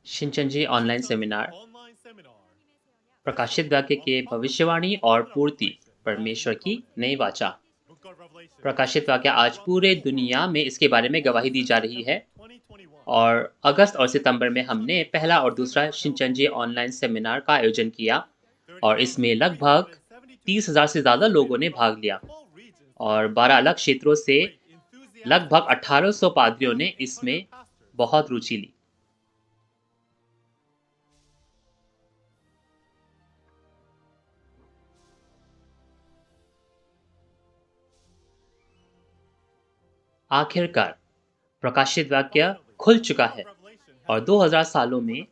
शिनचेंजी online seminar प्रकाशित वाक्य के भविष्यवाणी और पूर्ति परमेश्वर की नई वाचा। प्रकाशित वाक्य आज पूरे दुनिया में इसके बारे में गवाही दी जा रही है और अगस्त और सितंबर में हमने पहला और दूसरा शिनचेंजी ऑनलाइन सेमिनार का आयोजन किया और इसमें लगभग 30,000 से ज़्यादा लोगों ने भाग लिया और 12 अलग क्षेत्रों से लगभग 1800 पादरियों ने इसमें बहुत रुचि ली। आखिरकार प्रकाशित वाक्य खुल चुका है और 2000 सालों में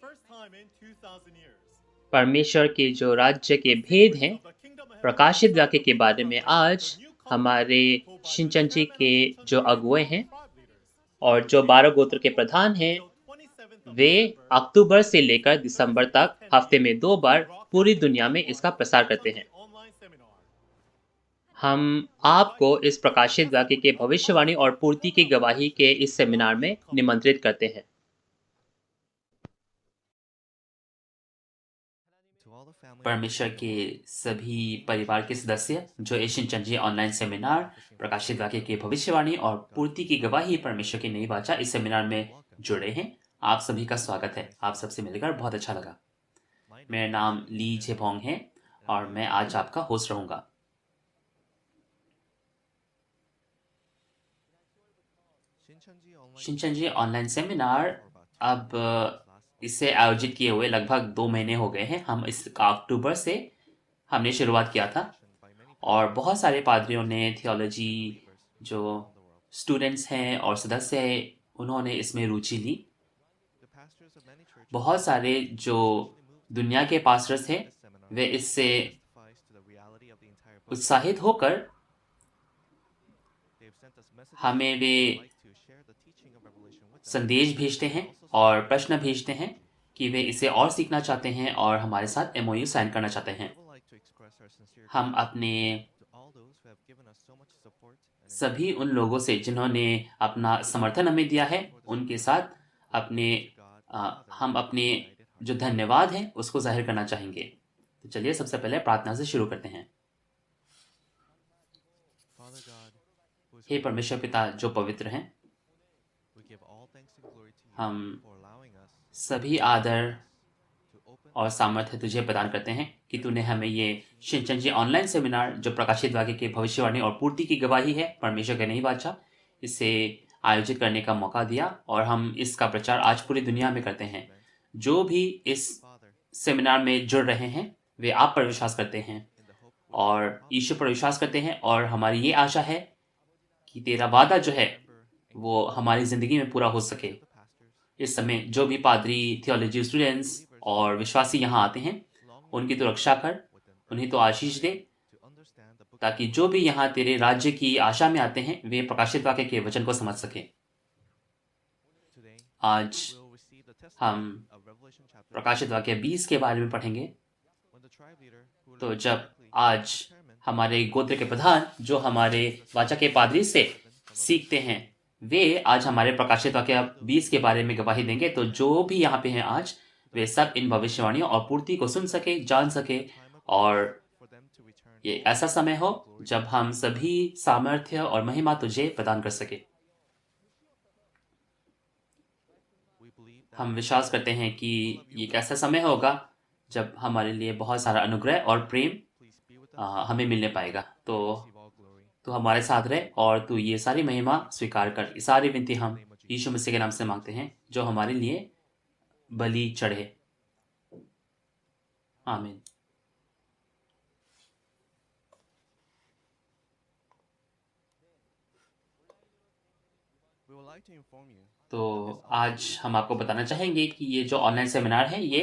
परमेश्वर के जो राज्य के भेद हैं प्रकाशित वाक्य के बारे में आज हमारे शिनचेंजी के जो अगुए हैं और जो 12 गोत्र के प्रधान हैं वे अक्टूबर से लेकर दिसंबर तक हफ्ते में 2 बार पूरी दुनिया में इसका प्रसार करते हैं। हम आपको इस प्रकाशित वाक्य के भविष्यवाणी और पूर्ति की गवाही के इस सेमिनार में निमंत्रित करते हैं। परमेश्वर के सभी परिवार के सदस्य जो इस शिनचेंजी ऑनलाइन सेमिनार प्रकाशित वाक्य की भविष्यवाणी और पूर्ति की गवाही परमेश्वर की नई वाचा इस सेमिनार में जुड़े हैं, आप सभी का स्वागत है। आप सबसे मिलकर बहुत अच्छा लगा। मेरा नाम ली जेपोंग है और मैं आज आपका होस्ट रहूंगा। शिनचेंजी ऑनलाइन सेमिनार अब इसे आयोजित किए हुए लगभग 2 महीने हो गए हैं। हम इस अक्टूबर से हमने शुरुआत किया था और बहुत सारे पादरियों ने, थियोलॉजी जो स्टूडेंट्स हैं और सदस्य हैं, उन्होंने इसमें रुचि ली। बहुत सारे जो दुनिया के पास्टर्स हैं वे इससे उत्साहित होकर हमें वे संदेश भेजते हैं और प्रश्न भेजते हैं कि वे इसे और सीखना चाहते हैं और हमारे साथ MOU साइन करना चाहते हैं। हम अपने सभी उन लोगों से जिन्होंने अपना समर्थन हमें दिया है उनके साथ हम अपने जो धन्यवाद है उसको जाहिर करना चाहेंगे। तो चलिए सबसे पहले प्रार्थना से शुरू करते हैं। हे परमेश्वर पिता जो पवित्र हैं, हम सभी आदर और सामर्थ्य तुझे प्रदान करते हैं कि तूने हमें ये शिनचेंजी ऑनलाइन सेमिनार जो प्रकाशित वाक्य की भविष्यवाणी और पूर्ति की गवाही है परमेश्वर के नई वाचा, इसे आयोजित करने का मौका दिया और हम इसका प्रचार आज पूरी दुनिया में करते हैं। जो भी इस सेमिनार में जुड़ रहे हैं वे आप पर विश्वास करते हैं और ईश्वर पर विश्वास करते हैं और हमारी ये आशा है कि तेरा वादा जो है वो हमारी ज़िंदगी में पूरा हो सके। इस समय जो भी पादरी, थियोलॉजी स्टूडेंट्स और विश्वासी यहाँ आते हैं उनकी तो रक्षा कर, उन्हें तो आशीष दे, ताकि जो भी यहाँ तेरे राज्य की आशा में आते हैं वे प्रकाशित वाक्य के वचन को समझ सके। आज हम प्रकाशित वाक्य 20 के बारे में पढ़ेंगे। तो जब आज हमारे गोत्र के प्रधान जो हमारे वाचा के पादरी से सीखते हैं वे आज हमारे प्रकाशित वाक्य 20 के बारे में गवाही देंगे। तो जो भी यहाँ पे हैं आज वे सब इन भविष्यवाणियों और पूर्ति को सुन सके, जान सके और ये ऐसा समय हो जब हम सभी सामर्थ्य और महिमा तुझे प्रदान कर सके। हम विश्वास करते हैं कि ये एक ऐसा समय होगा जब हमारे लिए बहुत सारा अनुग्रह और प्रेम हमें मिलने पाएगा। तो हमारे साथ रहे और तू ये सारी महिमा स्वीकार कर। ये सारी विनती हम यीशु मसीह के नाम से मांगते हैं जो हमारे लिए बलि चढ़े। आमीन। तो आज हम आपको बताना चाहेंगे कि ये जो ऑनलाइन सेमिनार है ये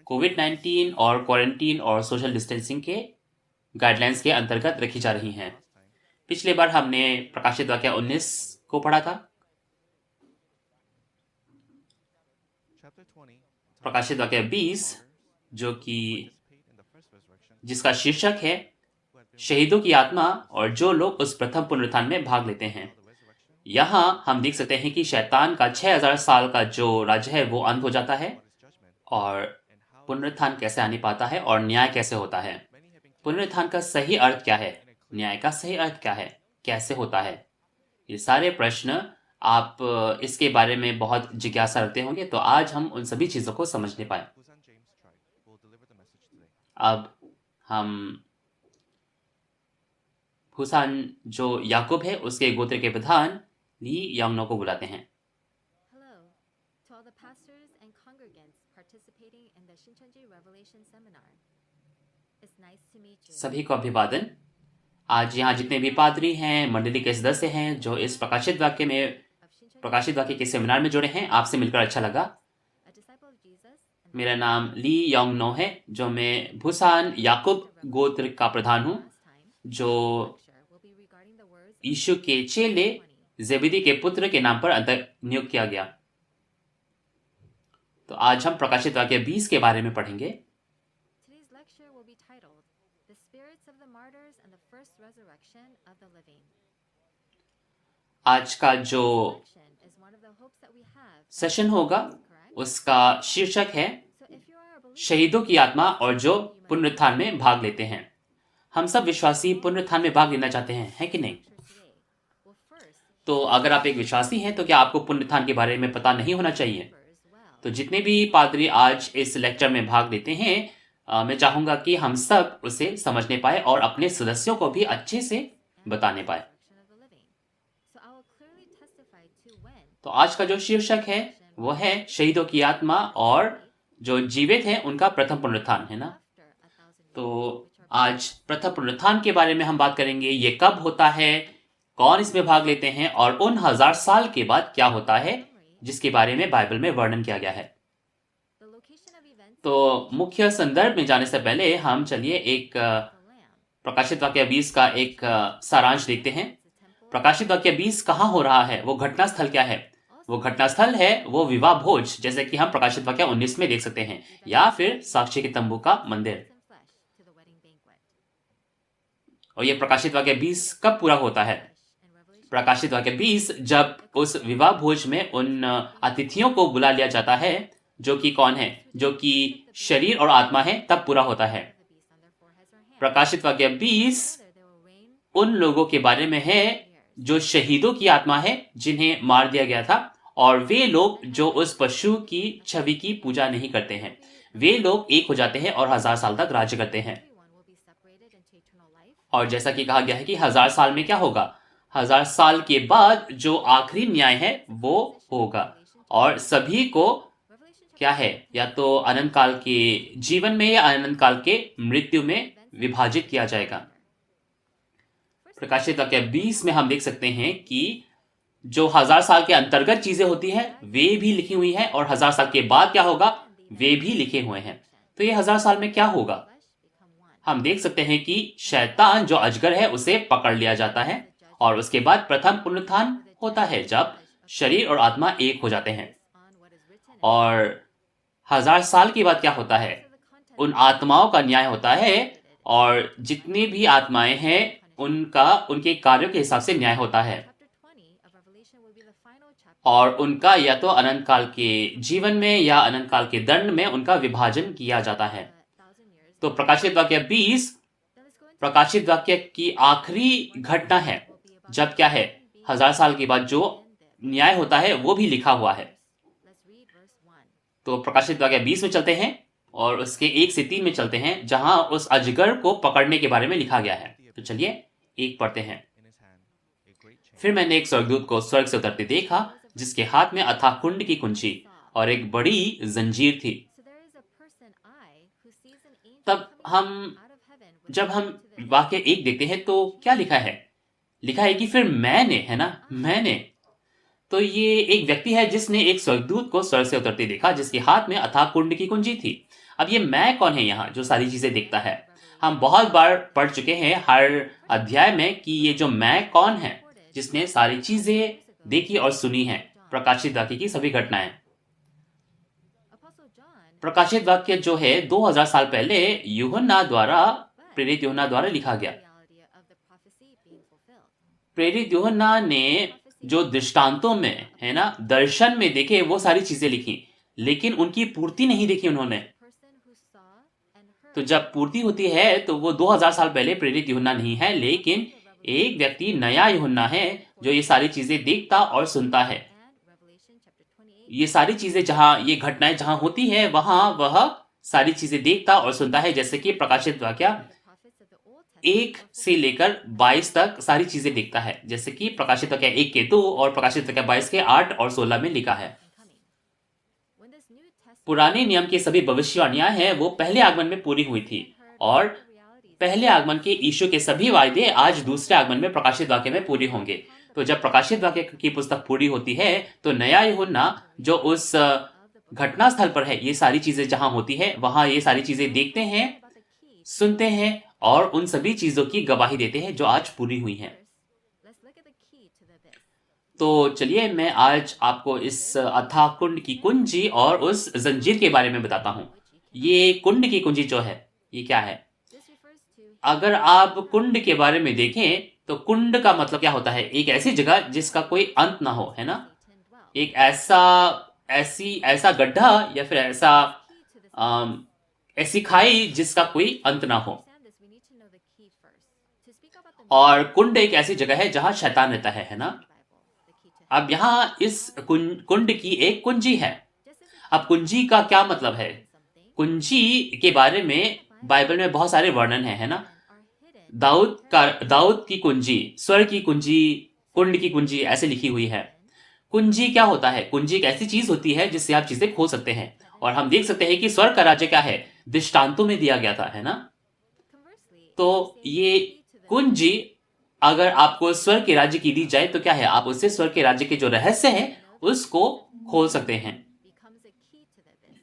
कोविड-19 और क्वारंटीन और सोशल डिस्टेंसिंग के गाइडलाइंस के अंतर्गत रखी जा रही हैं। पिछले बार हमने प्रकाशित वाक्य 19 को पढ़ा था। प्रकाशित वाक्य 20 जो कि जिसका शीर्षक है शहीदों की आत्मा और जो लोग उस प्रथम पुनरुत्थान में भाग लेते हैं। यहाँ हम देख सकते हैं कि शैतान का 6000 साल का जो राज्य है वो अंत हो जाता है और पुनरुत्थान कैसे आने पाता है और न्याय कैसे होता है। पुनरुत्थान का सही अर्थ क्या है, न्याय का सही अर्थ क्या है, कैसे होता है, ये सारे प्रश्न आप इसके बारे में बहुत जिज्ञासा रखते होंगे। तो आज हम उन सभी चीज़ों को समझने पाए। अब हम हुसान जो याकूब है उसके गोत्र के प्रधान ली यांगनो को बुलाते हैं। Hello to all the pastors and congregants participating in the Shincheonji Revelation Seminar. It's nice to meet you. सभी को अभिवादन। आज यहाँ जितने भी पादरी हैं, मंडली के सदस्य हैं जो इस प्रकाशित वाक्य के सेमिनार में जुड़े हैं, आपसे मिलकर अच्छा लगा। A disciple of Jesus and मेरा नाम ली यांगनो है, जो मैं भूसान याकूब गोत्र का प्रधान हूँ, last time, जो lecture will be regarding the words of यीशु के चेले 20. जेबेदी के पुत्र के नाम पर अंतर नियुक्त किया गया। तो आज हम प्रकाशित वाक्य 20 के बारे में पढ़ेंगे। Today's lecture will be titled The Spirits of the Martyrs and the First Resurrection of the Living. आज का जो Resurrection is one of the hopes that we have. Session होगा Correct? उसका शीर्षक है So if you are a believer, शहीदों की आत्मा और जो पुनरुत्थान में भाग लेते हैं। हम सब विश्वासी पुनरुत्थान में भाग लेना चाहते हैं, है कि नहीं? lecture today will first तो अगर आप एक विश्वासी हैं तो क्या आपको पुनरुत्थान के बारे में पता नहीं होना चाहिए? as well. तो जितने भी पादरी आज इस लेक्चर में भाग लेते हैं, मैं चाहूंगा कि हम सब उसे समझने पाए और अपने सदस्यों को भी अच्छे से बताने पाए। Resurrection of the living. So I will clearly testify to when तो आज का जो शीर्षक है वो है शहीदों की आत्मा और जो जीवित हैं उनका प्रथम पुनरुत्थान, है ना? after 1,000 तो years, which are आज प्रथम पुनरुत्थान के बारे में हम बात करेंगे। ये कब होता है, कौन इसमें भाग लेते हैं और उन 1000 साल के बाद क्या होता है जिसके बारे में बाइबल में वर्णन किया गया है। the location of events तो मुख्य संदर्भ में जाने से पहले हम चलिए एक of the Lamb. प्रकाशित वाक्य 20 का एक सारांश देखते हैं। It's a temple. प्रकाशित वाक्य 20 कहाँ हो रहा है, वो घटना स्थल क्या है? वो घटना स्थल है वो विवाह भोज, जैसे कि हम प्रकाशित वाक्य 19 में देख सकते हैं, या फिर साक्षी के तंबू का मंदिर। In flesh to the wedding banquet. और ये प्रकाशित वाक्य 20 कब पूरा होता है? In Revelation, प्रकाशित वाक्य 20 जब उस विवाह भोज में उन अतिथियों को बुला लिया जाता है जो कि कौन है, जो कि शरीर और आत्मा है, तब पूरा होता है। the beast on their foreheads or hands. प्रकाशित वाक्य 20 Together they will reign उन लोगों के बारे में है जो शहीदों की आत्मा है जिन्हें मार दिया गया था, और वे लोग जो उस पशु की छवि की पूजा नहीं करते हैं, वे लोग एक हो जाते हैं और 1000 साल तक राज्य करते हैं। everyone will be separated into eternal life. और जैसा कि कहा गया है कि 1000 साल में क्या होगा, 1000 साल के बाद जो आखिरी न्याय है वो होगा और सभी को Revelation क्या है, या तो अनंत काल के जीवन में या अनंत काल के मृत्यु में विभाजित किया जाएगा। प्रकाशित वाक्य 20 में हम देख सकते हैं कि जो 1000 साल के अंतर्गत चीजें होती हैं वे भी लिखी हुई हैं, और 1000 साल के बाद क्या होगा वे भी लिखे हुए हैं। तो ये 1000 साल में क्या होगा, flesh become one. हम देख सकते हैं कि शैतान जो अजगर है उसे पकड़ लिया जाता है, और उसके बाद प्रथम पुनरुत्थान होता है जब शरीर और आत्मा एक हो जाते हैं। On what is written. और 1000 साल के बाद क्या होता है, उन आत्माओं का न्याय होता है, और जितनी भी आत्माएं हैं उनका उनके कार्यों के हिसाब से न्याय होता है, Chapter 20 of Revelation will be the final chapter. और उनका या तो अनंत काल के जीवन में या अनंत काल के दंड में उनका विभाजन किया जाता है। 1,000 years. तो प्रकाशित वाक्य 20 Then let's go into प्रकाशित वाक्य की आखिरी घटना है, जब क्या है 1000 साल के बाद जो न्याय होता है वो भी लिखा हुआ है। Let's read verse 1. तो प्रकाशित वाक्य 20 में चलते हैं और उसके 1 से 3 में चलते हैं, जहां उस अजगर को पकड़ने के बारे में लिखा गया है। तो चलिए एक पढ़ते हैं। फिर मैंने एक स्वर्गदूत को स्वर्ग से उतरते देखा, जिसके हाथ में अथाह कुंड की कुंजी और एक बड़ी जंजीर थी। So there is a person I who sees an angel तब coming हम out of heaven with जब a हम key to the वाक्य 1 देखते हैं तो क्या लिखा है, लिखा है कि फिर मैंने, है ना, मैंने। तो ये एक व्यक्ति है जिसने एक स्वर्गदूत को स्वर्ग से उतरते देखा, जिसके हाथ में अथाह कुंड की कुंजी थी। अब ये मैं कौन है यहाँ जो सारी चीजें देखता है? हम बहुत बार पढ़ चुके हैं हर अध्याय में कि ये जो मैं कौन है जिसने सारी चीजें देखी और सुनी है, प्रकाशित वाक्य की सभी घटनाएं। Apostle John प्रकाशित वाक्य जो है 2000 साल पहले यूहन्ना द्वारा, प्रेरित यूहन्ना द्वारा लिखा गया। reality of the prophecy being fulfilled. प्रेरित यूहन्ना ने जो दृष्टांतों में, है ना, दर्शन में देखे वो सारी चीजें लिखी, लेकिन उनकी पूर्ति नहीं देखी उन्होंने। person who saw and तो heard जब पूर्ति होती है तो वो 2000 साल पहले प्रेरित यूहन्ना नहीं है, लेकिन एक व्यक्ति नया यूहन्ना है जो ये सारी चीजें देखता और सुनता है। and Revelation chapter 28 ये सारी चीजें जहां, ये घटनाएं जहां होती है वहां वह सारी चीजें देखता और सुनता है, जैसे कि प्रकाशित वाक्य the prophets of the Old Testament 1 से लेकर 22 तक सारी चीजें देखता है, जैसे कि प्रकाशित वाक्य 1 के 2 और प्रकाशित वाक्य 22 के 8 और 16 में लिखा है। and coming. When this New Testament पुराने नियम की सभी भविष्यवाणियां हैं वो पहले आगमन में पूरी हुई थी, और पहले आगमन के यीशु के सभी वायदे आज दूसरे आगमन में प्रकाशित वाक्य में पूरे होंगे। तो जब प्रकाशित वाक्य की पुस्तक पूरी होती है तो नया यूहन्ना जो उस घटना स्थल पर है, ये सारी चीजें जहां होती है वहां ये सारी चीजें देखते हैं, about the key. सुनते हैं और उन सभी चीजों की गवाही देते हैं जो आज पूरी हुई हैं। First, let's look at the key to the abyss. तो चलिए मैं आज आपको इस अथाह कुंड की कुंजी और उस जंजीर के बारे में बताता हूँ। ये कुंड की कुंजी जो है ये क्या है? This refers to अगर आप कुंड के बारे में देखें तो कुंड का मतलब क्या होता है? एक ऐसी जगह जिसका कोई अंत ना हो, है ना? Satan dwell. एक ऐसा गड्ढा या फिर ऐसा Key to this. ऐसी खाई जिसका कोई अंत ना हो। Understand this, we need to know the key first. To speak about the और कुंड एक ऐसी जगह है जहां शैतान रहता है ना? Bible, the key to अब यहाँ इस कुंड की एक कुंजी है। just as a अब कुंजी का क्या मतलब है? something कुंजी के बारे में बाइबल में बहुत सारे वर्णन है ना? are hidden. दाऊद की कुंजी, स्वर्ग की कुंजी, कुंड की कुंजी ऐसे लिखी हुई है। कुंजी क्या होता है? कुंजी एक ऐसी चीज होती है जिससे आप चीजें खोल सकते हैं, और हम देख सकते हैं कि स्वर्ग का राज्य क्या है, दृष्टांतों में दिया गया था, है ना? Conversely, तो if you say ये key to the कुंजी अगर आपको स्वर्ग के राज्य की दी जाए तो क्या है? आप उससे स्वर्ग के राज्य के जो रहस्य है उसको खोल सकते हैं। becomes a key to the abyss.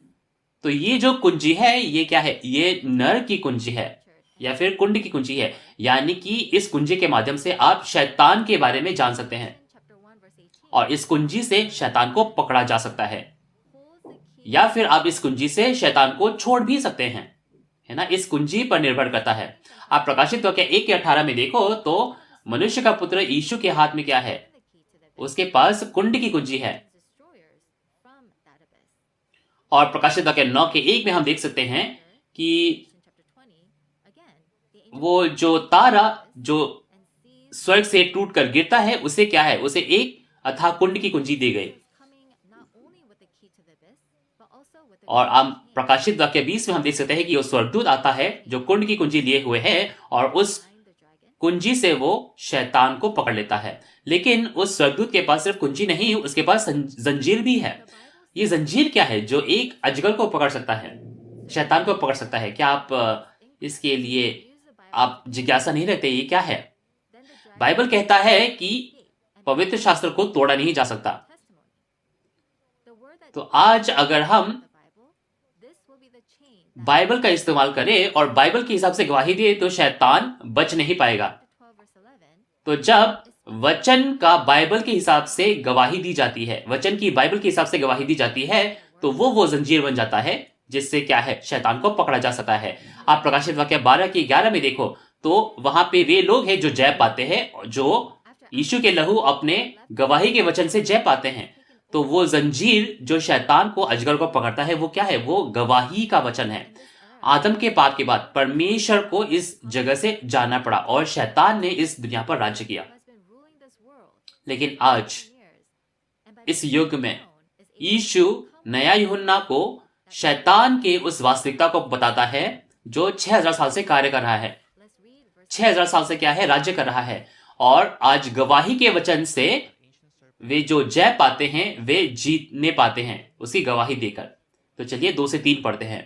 तो ये जो कुंजी है ये क्या है? ये नर की कुंजी है Church. या फिर कुंड की कुंजी है, यानी कि इस कुंजी के माध्यम से आप शैतान के बारे में जान सकते हैं, Chapter 1 verse 18 और इस कुंजी से शैतान को पकड़ा जा सकता है, holds the key. या फिर आप इस कुंजी से शैतान को छोड़ भी सकते हैं, है ना? इस कुंजी पर निर्भर करता है। आप प्रकाशित वाक्य 1 के 18 में देखो तो मनुष्य का पुत्र यीशु के हाथ में क्या है? The key to the abyss. उसके पास कुंड की कुंजी है। Destroyers from that abyss. और प्रकाशित वाक्य 9 के 1 में हम देख सकते हैं कि In chapter 20, again, the angel वो जो तारा जो and sees स्वर्ग से टूट कर गिरता है उसे क्या है? उसे एक अथाह कुंड की कुंजी दी गई। coming not only with the key to the abyss, but also with the और key हम to the chain. प्रकाशित वाक्य 20 में हम देख सकते हैं कि वो स्वर्गदूत आता है जो कुंड की कुंजी लिए हुए है, और उस Bind the dragon. कुंजी से वो शैतान को पकड़ लेता है। लेकिन उस स्वर्गदूत के पास सिर्फ कुंजी नहीं, उसके पास जंजीर भी है। The Bible ये जंजीर क्या है? जो एक अजगर को पकड़ सकता है, शैतान को पकड़ सकता है। क्या आप इसके लिए use the Bible. आप जिज्ञासा नहीं रहते ये क्या है? Then the dragon बाइबल कहता है कि escaped and पवित्र शास्त्र को तोड़ा नहीं जा सकता। testimony. The word that तो आज अगर हम the Bible, this will be the chain that Bible का इस्तेमाल करें और बाइबल के हिसाब से गवाही दे तो शैतान बच नहीं पाएगा। chapter 12 verse 11 तो जब वचन का बाइबल के हिसाब से गवाही दी जाती है, वचन की बाइबल के हिसाब से गवाही दी जाती है, तो वो जंजीर बन जाता है जिससे क्या है? शैतान को पकड़ा जा सकता है। आप प्रकाशित वाक्य 12 की 11 में देखो तो वहां पे वे लोग हैं जो जय पाते हैं, जो यीशु के लहू अपने गवाही के वचन से जय पाते हैं। तो वो जंजीर जो शैतान को, अजगर को पकड़ता है, वो क्या है? वो गवाही का वचन है। आदम के पाप के बाद परमेश्वर को इस जगह से जाना पड़ा और शैतान ने इस दुनिया पर राज्य किया। has been ruling this world लेकिन आज for years, and by इस being युग में known is able Yeshu to come नया यूहन्ना को शैतान के उस वास्तविकता को बताता है जो 6000 साल से कार्य कर रहा है। Let's read verse 6000 साल से क्या है? राज्य कर रहा है। और आज गवाही के वचन से वे जो जय पाते हैं वे जीतने पाते हैं उसकी गवाही देकर। तो चलिए 2 से 3 पढ़ते हैं।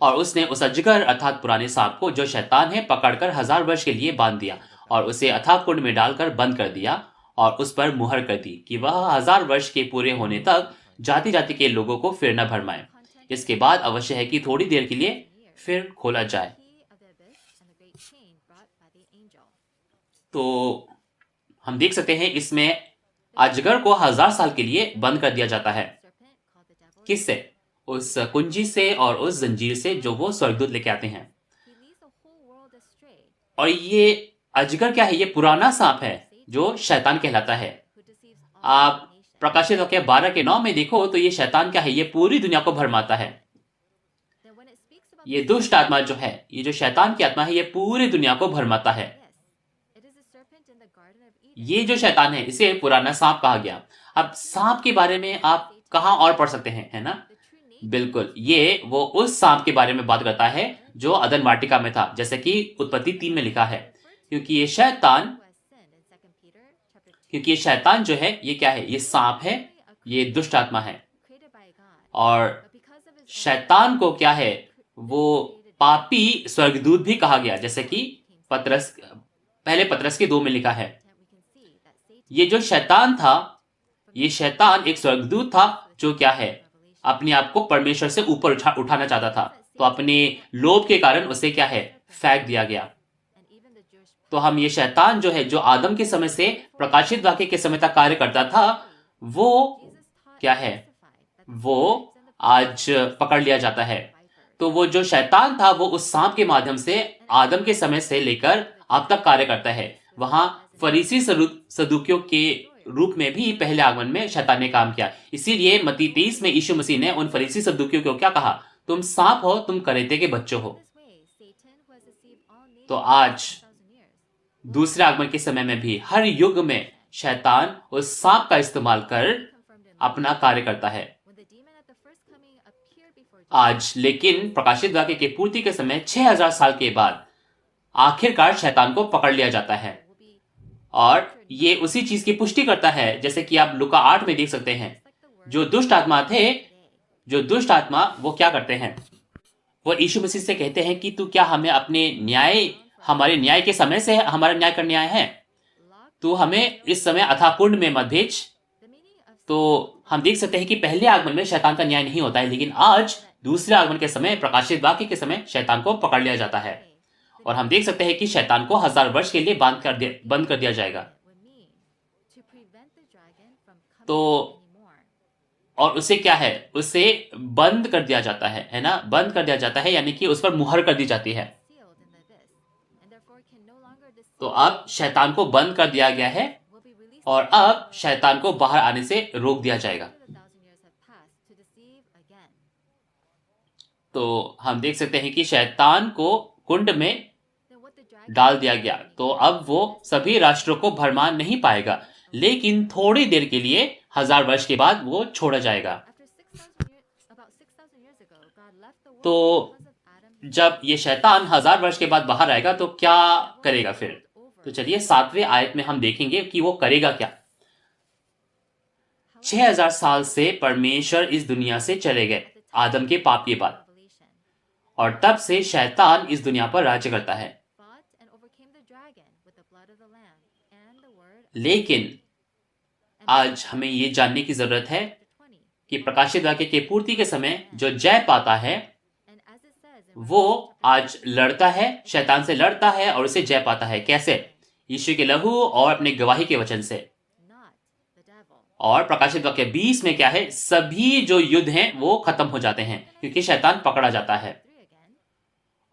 और उसने उस अजगर अर्थात पुराने सांप को जो शैतान है पकड़कर 1000 वर्ष के लिए बांध दिया और उसे अथाह कुंड में डालकर बंद कर दिया और उस पर मुहर कर दी कि वह 1000 वर्ष के पूरे होने तक जाति जाति के लोगों को फिर न भरमाए। इसके बाद अवश्य है कि थोड़ी देर के लिए फिर खोला जाए। key of the abyss and the great chain brought by the angel. तो हम देख सकते हैं इसमें अजगर को 1000 साल के लिए बंद कर दिया जाता है। Serpent called the devil. किससे? उस कुंजी से और उस जंजीर से जो वो स्वर्गदूत लेके आते हैं। He leads the whole world astray. और ये अजगर क्या है? ये पुराना सांप है जो शैतान कहलाता है। Who deceives all आप nations. प्रकाशित वाक्य 12:9 में देखो तो ये शैतान क्या है, ये पूरी दुनिया को भरमाता है। Then when it speaks about ये दुष्ट आत्मा जो है, ये जो शैतान की आत्मा है, ये पूरी दुनिया को भरमाता है। yes, it is the serpent in the Garden of Eden. ये जो शैतान है इसे पुराना सांप कहा गया। अब सांप के बारे में आप कहाँ और पढ़ सकते हैं, है ना? The true nature बिल्कुल, ये वो उस सांप के बारे में बात करता है जो अदन वाटिका में था, जैसे कि उत्पत्ति 3 में लिखा है। क्योंकि ये शैतान who has sinned in 2 Peter chapter 2. क्योंकि ये शैतान जो है, ये क्या है? ये सांप है, ये दुष्ट आत्मा है। Created by God. और But because of his own शैतान को क्या है, वो पापी स्वर्गदूत भी कहा गया, जैसे कि पहले पत्रस के 2 में लिखा है। content, we can see that Satan ये जो शैतान था, ये शैतान एक स्वर्गदूत था जो क्या है, अपने आप को परमेश्वर से ऊपर उठाना चाहता था। तो अपने लोभ के कारण उसे क्या है, फेंक दिया गया। and even the Jewish तो हम ये शैतान जो है, जो आदम के समय से प्रकाशित वाक्य के समय तक कार्य करता था, वो Jesus taught क्या and है, testified that the वो serpents and the आज पकड़ लिया जाता है। vipers तो वो जो शैतान था, वो उस सांप के माध्यम से आदम के समय से लेकर अब तक कार्य करता है। वहां फरीसी सदूकियों के रूप में भी पहले आगमन में शैतान ने काम किया। इसीलिए मत्ती 23 में यीशु मसीह ने उन फरीसी सदूकियों को क्या कहा? तुम सांप हो, तुम करेते के बच्चों हो। this way, Satan, who has deceived all nations तो for आज 1,000 years, दूसरे आगमन के समय में भी हर युग में शैतान उस सांप का इस्तेमाल कर confirmed in अपना कार्य करता है। when the demon at the first coming appeared before Jesus, आज लेकिन प्रकाशित वाक्य के पूर्ति के समय 6000 साल के बाद आखिरकार शैतान को पकड़ लिया जाता है। will be और ये उसी चीज की पुष्टि करता है, जैसे कि आप लूका 8 में देख सकते हैं। like the word जो दुष्ट आत्मा थे, today. जो दुष्ट आत्मा, वो क्या करते हैं? वो यीशु मसीह से कहते हैं कि तू क्या हमें हमारे न्याय के समय से हमारा न्याय करने आया है? Locked तू हमें इस समय अथाह कुंड में मत भेज। the meaning of तो हम देख सकते हैं कि पहले आगमन में शैतान का न्याय नहीं होता है, लेकिन आज दूसरे आगमन के समय, प्रकाशित वाक्य के समय शैतान को पकड़ लिया जाता है। और हम देख सकते हैं कि शैतान को 1000 वर्ष के लिए बंद कर दिया जाएगा। would mean to prevent the dragon from coming तो anymore. और उसे क्या है, उसे बंद कर दिया जाता है ना? बंद कर दिया जाता है, यानी कि उस पर मुहर कर दी जाती है। Sealed in the abyss, and therefore can no longer deceive. तो अब शैतान को बंद कर दिया गया है Will be released और अब शैतान को बाहर आने से रोक दिया जाएगा। after the 1,000 years have passed to deceive again. तो हम देख सकते हैं कि शैतान को कुंड में Then what the dragon डाल दिया गया। तो अब वो सभी राष्ट्रों को भरमा नहीं पाएगा, लेकिन थोड़ी देर के लिए 1000 वर्ष के बाद वो छोड़ा जाएगा। after 6,000 years, about 6,000 years ago, God left the world तो because of Adam. जब ये शैतान 1000 वर्ष के बाद बाहर आएगा तो क्या करेगा फिर? तो चलिए 7वें आयत में हम देखेंगे कि वो करेगा क्या। 6000 साल से परमेश्वर इस दुनिया से चले गए आदम के पाप के बाद, और तब से शैतान इस दुनिया पर राज्य करता है। Fought and overcame the dragon with the blood of the lamb and the word. लेकिन And आज हमें ये जानने की जरूरत है chapter 20. कि प्रकाशित वाक्य के पूर्ति के समय जो जय पाता है, And as it says in वो Revelation chapter आज लड़ता है, शैतान से लड़ता है और उसे जय पाता है। कैसे? यीशु के लहू और अपने गवाही के वचन से। not the devil. और प्रकाशित वाक्य 20 में क्या है, सभी जो युद्ध हैं वो खत्म हो जाते हैं क्योंकि शैतान पकड़ा जाता है। 3 again.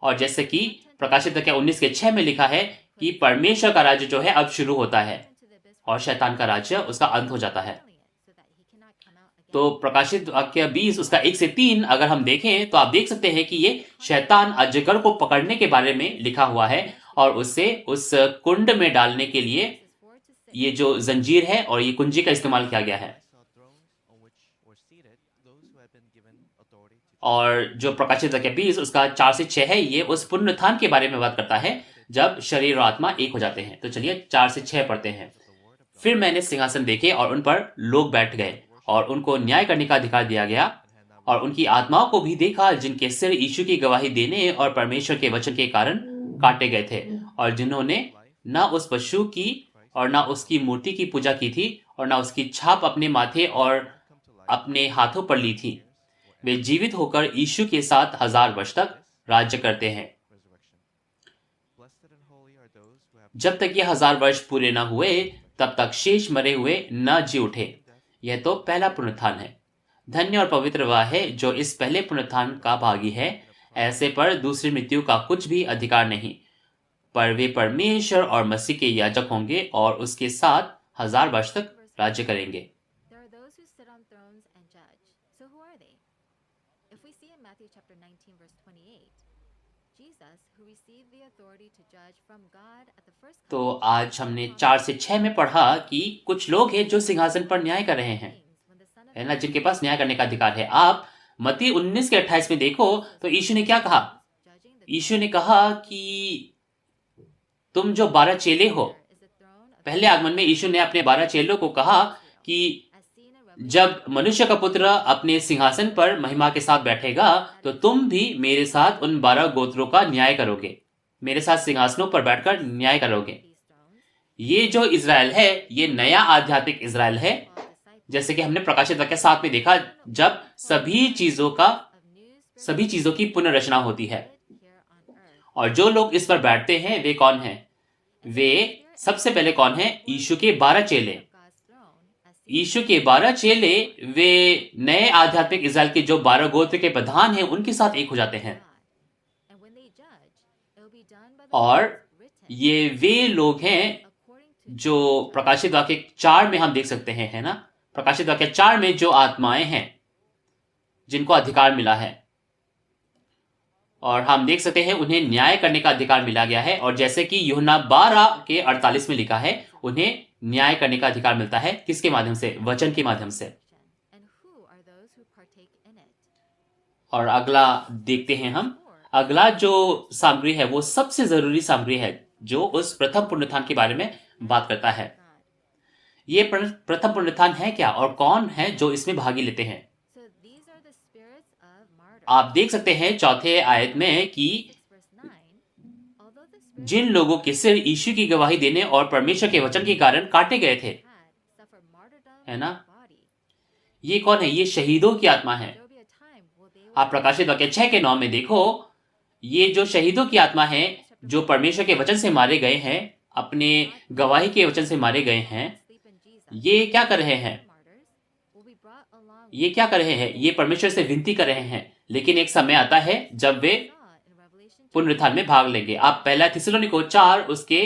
और जैसे कि प्रकाशित वाक्य 19:6 में लिखा है कि परमेश्वर का राज्य जो है अब शुरू होता है Into the abyss और शैतान का राज्य उसका अंत हो जाता है। so that he cannot come out again. तो प्रकाशित वाक्य 20 उसका 1 से 3 अगर हम देखें तो आप देख सकते हैं कि ये शैतान अजगर को पकड़ने के बारे में लिखा हुआ है और उसे उस कुंड में डालने के लिए Verses 4 to 6. ये जो जंजीर है और ये कुंजी का इस्तेमाल किया गया है। और जो प्रकाशित वाक्य 20 उसका 4 से 6 है, ये उस पुनरुत्थान के बारे में बात करता है जब शरीर और आत्मा एक हो जाते हैं। तो चलिए 4 से 6 पढ़ते हैं। फिर मैंने सिंहासन देखे और उन पर लोग बैठ गए और उनको न्याय करने का अधिकार दिया गया, और उनकी आत्माओं को भी देखा जिनके सिर यीशु की गवाही देने और परमेश्वर के वचन के कारण काटे गए थे, और जिन्होंने न उस पशु की और न उसकी मूर्ति की पूजा की थी और न उसकी छाप अपने माथे और अपने हाथों पर ली थी। वे जीवित होकर यीशु के साथ 1000 वर्ष तक राज्य करते हैं। जब तक ये 1000 वर्ष पूरे न हुए तब तक शेष मरे हुए न जी उठे। यह तो पहला पुनरुत्थान है। धन्य और पवित्र वह है जो इस पहले पुनरुत्थान का भागी है। ऐसे पर दूसरी मृत्यु का कुछ भी अधिकार नहीं, पर वे परमेश्वर और मसीह के याजक होंगे और उसके साथ 1000 वर्ष तक राज्य करेंगे। There are those If we see in Matthew chapter 19 verse 28, Jesus, who received the authority to judge from God at the first तो coming, आज हमने 4 से 6 में पढ़ा कि कुछ लोग हैं जो सिंहासन पर न्याय कर रहे हैं, when the Son of है ना, Man जिनके पास न्याय करने का अधिकार है। आप मत्ती 19 के 28 में देखो तो यीशु ने क्या कहा। judging the यीशु ने कहा कि तुम जो 12 चेले हो, is the throne of पहले आगमन में यीशु ने अपने 12 चेलों को कहा कि as seen in Revelation जब मनुष्य का पुत्र अपने सिंहासन पर महिमा के साथ बैठेगा तो तुम भी मेरे साथ उन 12 गोत्रों का न्याय करोगे, मेरे साथ सिंहासनों पर बैठकर न्याय करोगे। these thrones, ये जो इज़राइल है, ये नया आध्यात्मिक इज़राइल है, all disciples जैसे कि हमने प्रकाशित वाक्य 7 में देखा, जब सभी चीजों की पुनर्रचना होती है। here on earth. और जो लोग इस पर बैठते हैं वे कौन हैं? वे सबसे पहले कौन हैं? यीशु के 12 चेले। God's throne, as seen यीशु के 12 चेले वे नए आध्यात्मिक इज़राइल के जो 12 गोत्र के प्रधान हैं उनके साथ एक हो जाते हैं। God. And when they judge, it will be done by the और words written ये वे लोग हैं according to जो प्रकाशित वाक्य 4 में हम देख सकते हैं, है ना, प्रकाशित वाक्य 4 में जो आत्माएं हैं जिनको अधिकार मिला है, और हम देख सकते हैं उन्हें न्याय करने का अधिकार मिला गया है। और जैसे कि यूहन्ना 12 के 48 में लिखा है, उन्हें न्याय करने का अधिकार मिलता है। किसके माध्यम से? वचन के माध्यम से। and who are those who partake in it? और अगला देखते हैं हम। अगला जो सामग्री है वो सबसे जरूरी सामग्री है जो उस प्रथम पुनरुत्थान के बारे में बात करता है। God. ये प्रथम पुनरुत्थान है क्या और कौन है जो इसमें भागी लेते हैं? So these are the spirits of martyrs. आप देख सकते हैं चौथे आयत में कि 6 verse 9. Although the spirits जिन लोगों के सिर यीशु की गवाही देने और परमेश्वर के वचन के कारण काटे गए थे, had suffered martyrdom है ना, in body, ये कौन है? ये शहीदों की आत्मा है। there will be a time will they आप प्रकाशित वाक्य 6 के 9 में देखो, ये जो शहीदों की आत्मा है जो परमेश्वर के वचन से मारे गए हैं, अपने गवाही के वचन से मारे गए हैं, sleep in Jesus. ये क्या कर रहे हैं? Martyrs will be brought along ये क्या कर रहे हैं? ये परमेश्वर से विनती कर रहे हैं, लेकिन एक समय आता है जब वे saw in Revelation पुनरुत्थान में भाग लेंगे। आप पहला थिस्सलुनीको 4 उसके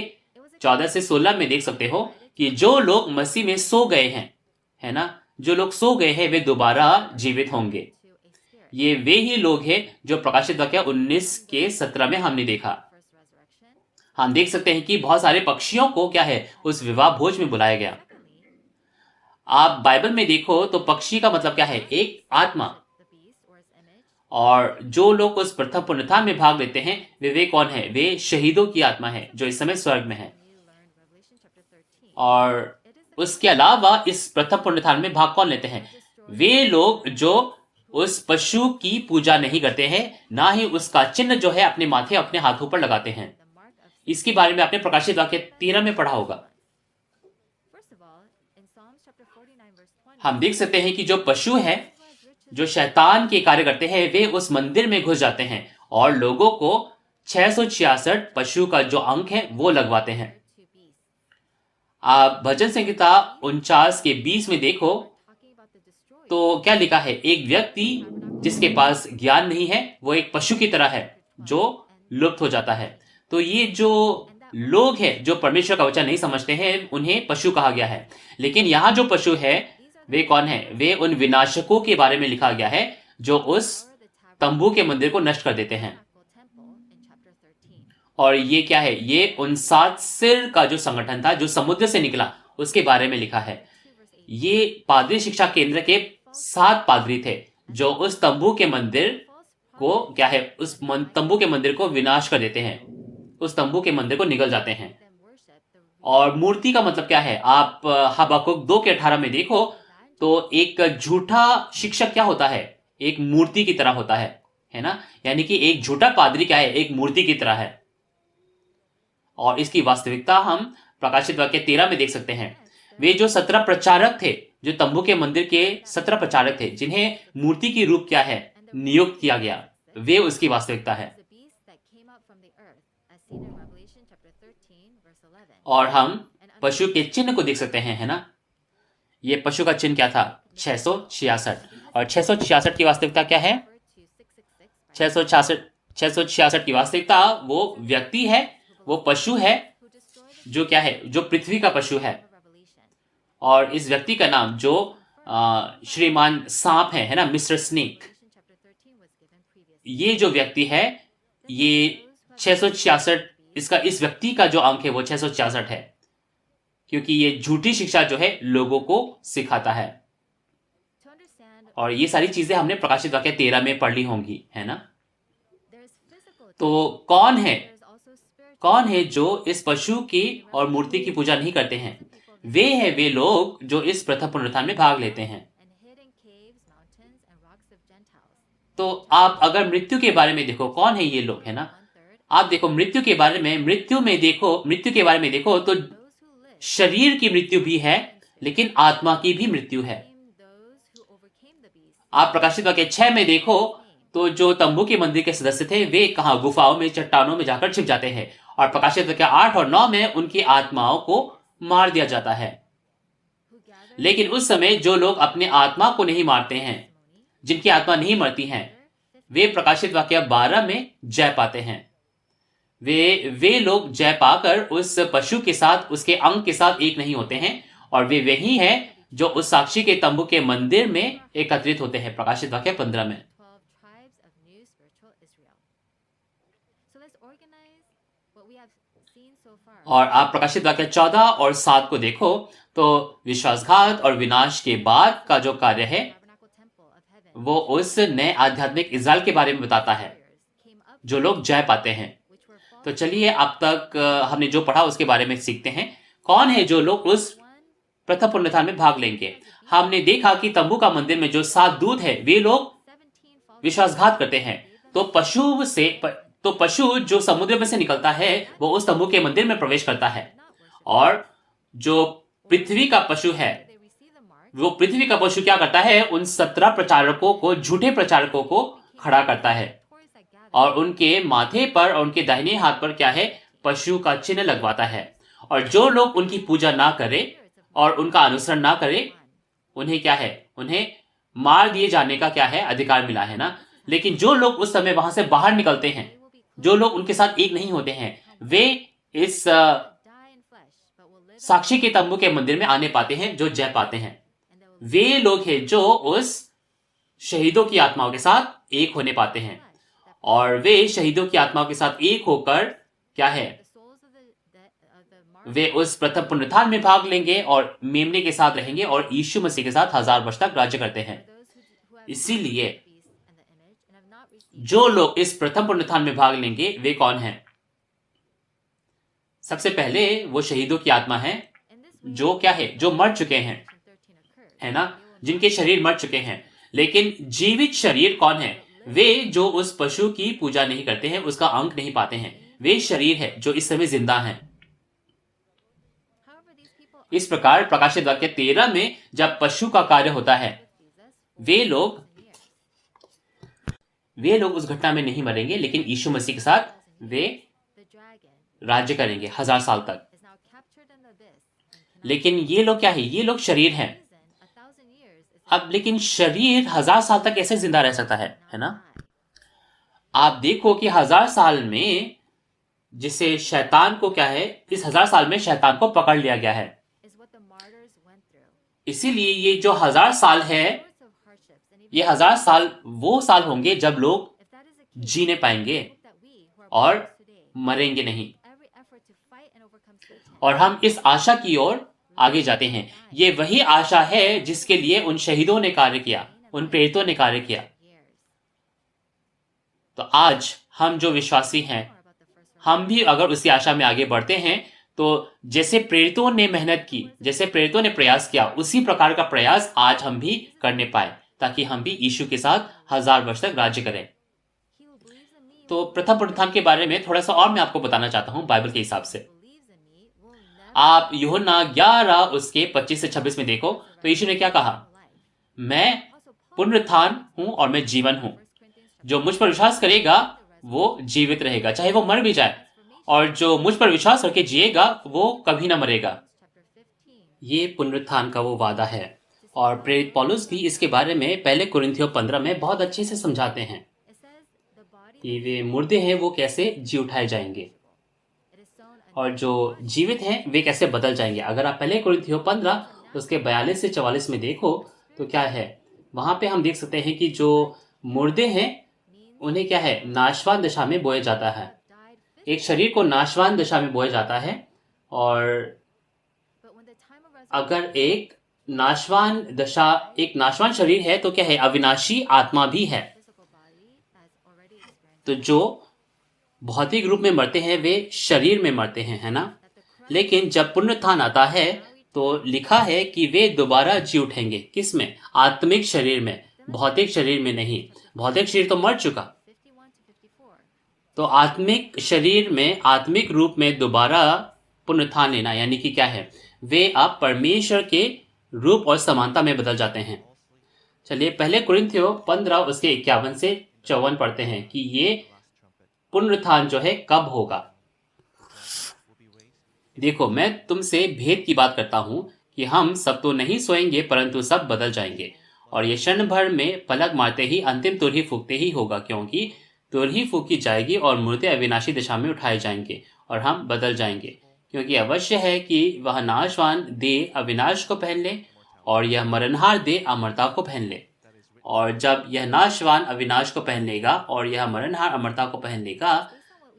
14 से 16 में देख सकते हो कि जो लोग मसीह में सो गए हैं, है ना, जो लोग सो गए हैं वे दोबारा जीवित होंगे। to a spirit. ये वे ही लोग हैं जो प्रकाशित वाक्य 19 के 17 में हमने देखा। First resurrection. हम देख सकते हैं कि बहुत सारे पक्षियों को क्या है, उस विवाह भोज में बुलाया गया। Secondly, आप बाइबल में देखो तो पक्षी का मतलब क्या है? एक आत्मा। the beast or its image. और जो लोग उस प्रथम पुनरुत्थान में भाग लेते हैं वे कौन है? वे शहीदों की आत्मा है जो इस समय स्वर्ग में है। We learned Revelation chapter 13. और It is the उसके अलावा इस प्रथम पुनरुत्थान में भाग कौन लेते हैं? वे लोग जो उस पशु की पूजा नहीं करते हैं, ना ही उसका चिन्ह जो है अपने माथे अपने हाथों पर लगाते हैं। the mark of इसके बारे में आपने प्रकाशित वाक्य 13 में पढ़ा होगा। First of all, in Psalms chapter 49 verse 20. हम देख सकते हैं कि जो पशु है, was riches जो शैतान के कार्य करते हैं, वे उस मंदिर में घुस जाते हैं और लोगों को 666 पशु का जो अंक है वो लगवाते हैं। to beasts. आप भजन संहिता 49 के 20 में देखो Talking about the destroyer. तो क्या लिखा है? एक व्यक्ति जिसके पास ज्ञान नहीं है वो एक पशु की तरह है जो लुप्त हो जाता है। तो ये जो लोग हैं जो परमेश्वर का वचन नहीं समझते हैं उन्हें पशु कहा गया है। लेकिन यहाँ जो पशु है वे कौन है? वे उन विनाशकों के बारे में लिखा गया है जो उस तंबू के मंदिर को नष्ट कर देते हैं। Temple in chapter 13. और ये क्या है? ये उन 7 सिर का जो संगठन था जो समुद्र से निकला उसके बारे में लिखा है। 2 verse 8. ये पादरी शिक्षा केंद्र के 7 पादरी थे जो उस तंबू के मंदिर को क्या है, उस तंबू के मंदिर को विनाश कर देते हैं, उस तंबू के मंदिर को निगल जाते हैं। Them worship the और मूर्ति का मतलब क्या है? आप हबक्कुक 2 के 18 में देखो तो एक झूठा शिक्षक क्या होता है? एक मूर्ति की तरह होता है ना, यानी कि एक झूठा पादरी क्या है? एक मूर्ति की तरह है। और इसकी वास्तविकता हम प्रकाशित वाक्य 13 में देख सकते हैं। वे जो 17 प्रचारक थे, जो तंबू के मंदिर के 17 प्रचारक थे जिन्हें मूर्ति की रूप क्या है नियुक्त किया गया, वे उसकी वास्तविकता है। the beast that came up from the earth, as seen in Revelation chapter 13 verse 11. और हम पशु के चिन्ह को देख सकते हैं, है ना। ये पशु का चिन्ह क्या था? 666। और 666 की वास्तविकता क्या है? Refer to 666 666 की वास्तविकता वो व्यक्ति है, वो पशु है who destroyed the जो क्या है, जो पृथ्वी का पशु है। Revelation. और इस व्यक्ति का नाम जो श्रीमान सांप है ना, मिस्टर स्नेक। Revelation chapter 13 ये जो व्यक्ति है, ये 666, इसका इस व्यक्ति का जो अंक है वो 666 है, क्योंकि ये झूठी शिक्षा जो है लोगों को सिखाता है। और ये सारी चीजें हमने प्रकाशित वाक्य 13 में पढ़ ली होंगी, है ना। तो कौन है जो इस पशु की और मूर्ति की पूजा नहीं करते हैं? वे लोग जो इस प्रथम पुनरुत्थान में भाग लेते हैं। तो आप अगर मृत्यु के बारे में देखो, कौन है ये लोग, है ना। आप देखो मृत्यु के बारे में, मृत्यु के बारे में देखो तो शरीर की मृत्यु भी है, लेकिन आत्मा की भी मृत्यु है। आप प्रकाशित वाक्य 6 में देखो तो जो तंबू के मंदिर के सदस्य थे वे कहा, गुफाओं में, चट्टानों में जाकर छिप जाते हैं। और प्रकाशित वाक्य 8 और 9 में उनकी आत्माओं को मार दिया जाता है। लेकिन उस समय जो लोग अपने आत्मा को नहीं मारते हैं, जिनकी आत्मा नहीं मरती हैं, वे प्रकाशित वाक्य 12 में जय पाते हैं। वे लोग जय पाकर उस पशु के साथ, उसके अंग के साथ एक नहीं होते हैं, और वे वही हैं जो उस साक्षी के तंबू के मंदिर में एकत्रित होते हैं, प्रकाशित वाक्य 15 में। और आप प्रकाशित वाक्य 14 और 7 को देखो तो विश्वासघात और विनाश के बाद का जो कार्य है वो उस नए आध्यात्मिक इज़राइल के बारे में बताता है, जो लोग जय पाते हैं। तो चलिए अब तक हमने जो पढ़ा उसके बारे में सीखते हैं। कौन है जो लोग उस प्रथम पुनरुत्थान में भाग लेंगे? हमने देखा कि तंबू का मंदिर में जो 7 दूत है वे लोग विश्वासघात करते हैं। तो पशु जो समुद्र में से निकलता है वो उस तंबू के मंदिर में प्रवेश करता है, और जो पृथ्वी का पशु है, वो पृथ्वी का पशु क्या करता है? उन 17 प्रचारकों को, झूठे प्रचारकों को खड़ा करता है, और उनके माथे पर और उनके दाहिने हाथ पर क्या है? पशु का चिन्ह लगवाता है। और जो लोग उनकी पूजा ना करे और उनका अनुसरण ना करे, उन्हें क्या है? उन्हें मार दिए जाने का क्या है? अधिकार मिला है ना। लेकिन जो लोग उस समय वहां से बाहर निकलते हैं, जो लोग उनके साथ एक नहीं होते हैं, वे इस साक्षी के तंबू के मंदिर में आने पाते हैं, जो जय पाते हैं। वे लोग हैं जो उस शहीदों की आत्माओं के साथ एक होने पाते हैं, और वे शहीदों की आत्माओं के साथ एक होकर क्या है? वे उस प्रथम पुनरुत्थान में भाग लेंगे और मेमने के साथ रहेंगे और यीशु मसीह के साथ 1000 वर्ष तक राज्य करते हैं। इसीलिए जो लोग इस प्रथम पुनरुत्थान में भाग लेंगे वे कौन हैं? सबसे पहले वो शहीदों की आत्मा है, जो क्या है? जो मर चुके हैं, है ना, जिनके शरीर मर चुके हैं। लेकिन जीवित शरीर कौन है? वे जो उस पशु की पूजा नहीं करते हैं, उसका अंक नहीं पाते हैं। वे शरीर है जो इस समय जिंदा हैं। इस प्रकार प्रकाशित वाक्य 13 में जब पशु का कार्य होता है, वे लोग उस घटना में नहीं मरेंगे, लेकिन यीशु मसीह के साथ वे राज्य करेंगे 1000 साल तक। लेकिन ये लोग क्या है? ये लोग शरीर हैं। अब लेकिन शरीर 1000 साल तक कैसे जिंदा रह सकता है ना? आप देखो कि 1000 साल में जिसे शैतान को क्या है? इस 1000 साल में शैतान को पकड़ लिया गया है। इसीलिए ये जो 1000 साल है, ये 1000 साल वो साल होंगे जब लोग जीने पाएंगे और मरेंगे नहीं। और हम इस आशा की ओर आगे जाते हैं। ये वही आशा है जिसके लिए उन शहीदों ने कार्य किया, उन प्रेरितों ने कार्य किया। तो आज हम जो विश्वासी हैं, हम भी अगर उसी आशा में आगे बढ़ते हैं, तो जैसे प्रेरितों ने मेहनत की, जैसे प्रेरितों ने प्रयास किया, उसी प्रकार का प्रयास आज हम भी करने पाए, ताकि हम भी यीशु के साथ 1000 वर्ष तक राज्य करें। तो प्रथम पुनरुत्थान के बारे में थोड़ा सा और मैं आपको बताना चाहता हूं बाइबल के हिसाब से। आप यूहन्ना 11 उसके 25 से 26 में देखो तो यीशु ने क्या कहा? मैं पुनरुत्थान हूं और मैं जीवन हूं। जो मुझ पर विश्वास करेगा वो जीवित रहेगा, चाहे वो मर भी जाए, और जो मुझ पर विश्वास करके जिएगा वो कभी ना मरेगा। ये पुनरुत्थान का वो वादा है, और प्रेरित पौलुस भी इसके बारे में पहले कुरिन्थियों 15 में बहुत अच्छे से समझाते हैं कि वे मुर्दे हैं वो कैसे जी उठाए जाएंगे, और जो जीवित हैं वे कैसे बदल जाएंगे। अगर आप पहले कुरिन्थियों 15 उसके 42 से 44 में देखो तो क्या है, वहां पे हम देख सकते हैं कि जो मुर्दे हैं उन्हें क्या है, नाशवान दशा में बोया जाता है। एक शरीर को नाशवान दशा में बोया जाता है, और अगर एक नाशवान शरीर है तो क्या है, अविनाशी आत्मा भी है। तो जो भौतिक रूप में मरते हैं वे शरीर में मरते हैं, है ना। लेकिन जब पुनरुत्थान आता है तो लिखा है कि वे दोबारा जी उठेंगे। किस में? आत्मिक शरीर में, भौतिक शरीर में नहीं। भौतिक शरीर तो मर चुका, तो आत्मिक शरीर में, आत्मिक रूप में दोबारा पुनरुत्थान लेना, यानी कि क्या है, वे अब परमेश्वर के रूप और समानता में बदल जाते हैं। चलिए पहले कुरिन्थियों 15 उसके 51 से 54 पढ़ते हैं कि ये पुनरुत्थान जो है कब होगा। देखो, मैं तुमसे भेद की बात करता हूं कि हम सब तो नहीं सोएंगे, परंतु सब बदल जाएंगे, और ये क्षण भर में पलक मारते ही अंतिम तुरही फूकते ही होगा, क्योंकि तुरही फूकी जाएगी और मुर्दे अविनाशी दिशा में उठाए जाएंगे और हम बदल जाएंगे। क्योंकि अवश्य है कि वह नाशवान देह अविनाश को पहन ले और यह मरणहार देह अमरता को पहन ले। और जब यह नाशवान अविनाश को पहन लेगा और यह मरणहार अमरता को पहन लेगा,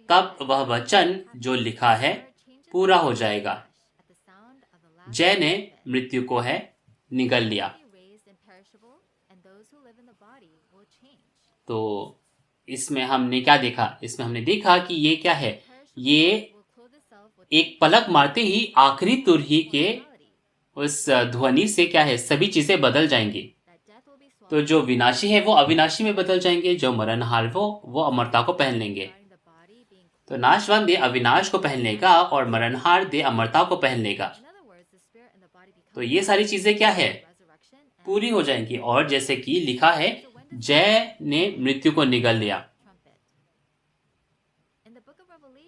तब वह वचन जो लिखा है पूरा हो जाएगा, जय ने मृत्यु को है निगल लिया। तो इसमें हमने क्या देखा? इसमें हमने देखा कि ये क्या है, ये एक पलक मारते ही आखिरी तुरही के उस ध्वनि से क्या है, सभी चीजें बदल जाएंगी। तो जो विनाशी है वो अविनाशी में बदल जाएंगे, जो मरणहार वो अमरता को पहन लेंगे। तो नाशवान देह अविनाश को पहन लेगा और मरणहार देह अमरता को पहन लेगा। तो ये सारी चीजें क्या है, पूरी हो जाएंगी। और जैसे कि लिखा है, जय ने मृत्यु को निगल लिया।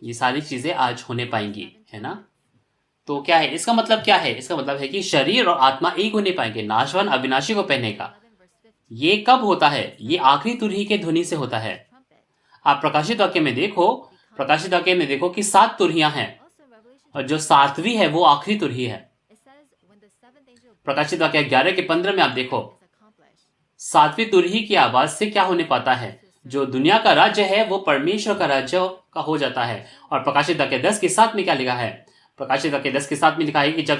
ये सारी चीजें आज होने पाएंगी, है ना। तो क्या है इसका मतलब? क्या है इसका मतलब? है कि शरीर और आत्मा एक होने पाएंगे, नाशवान अविनाशी को पहनेगा। ये कब होता है? ये आखिरी तुरही के ध्वनि से होता है। आप प्रकाशित वाक्य में देखो कि 7 तुरहियां हैं, और जो 7वीं है वो आखिरी तुरही है। प्रकाशित वाक्य 11 के 15 में आप देखो, 7वीं तुरही की आवाज से क्या होने पाता है, जो दुनिया का राज्य है वो परमेश्वर का राज्य का हो जाता है। और प्रकाशित वाक्य 10 के 7 में क्या लिखा है? प्रकाशित वाक्य 10 के 7 में लिखा है कि जब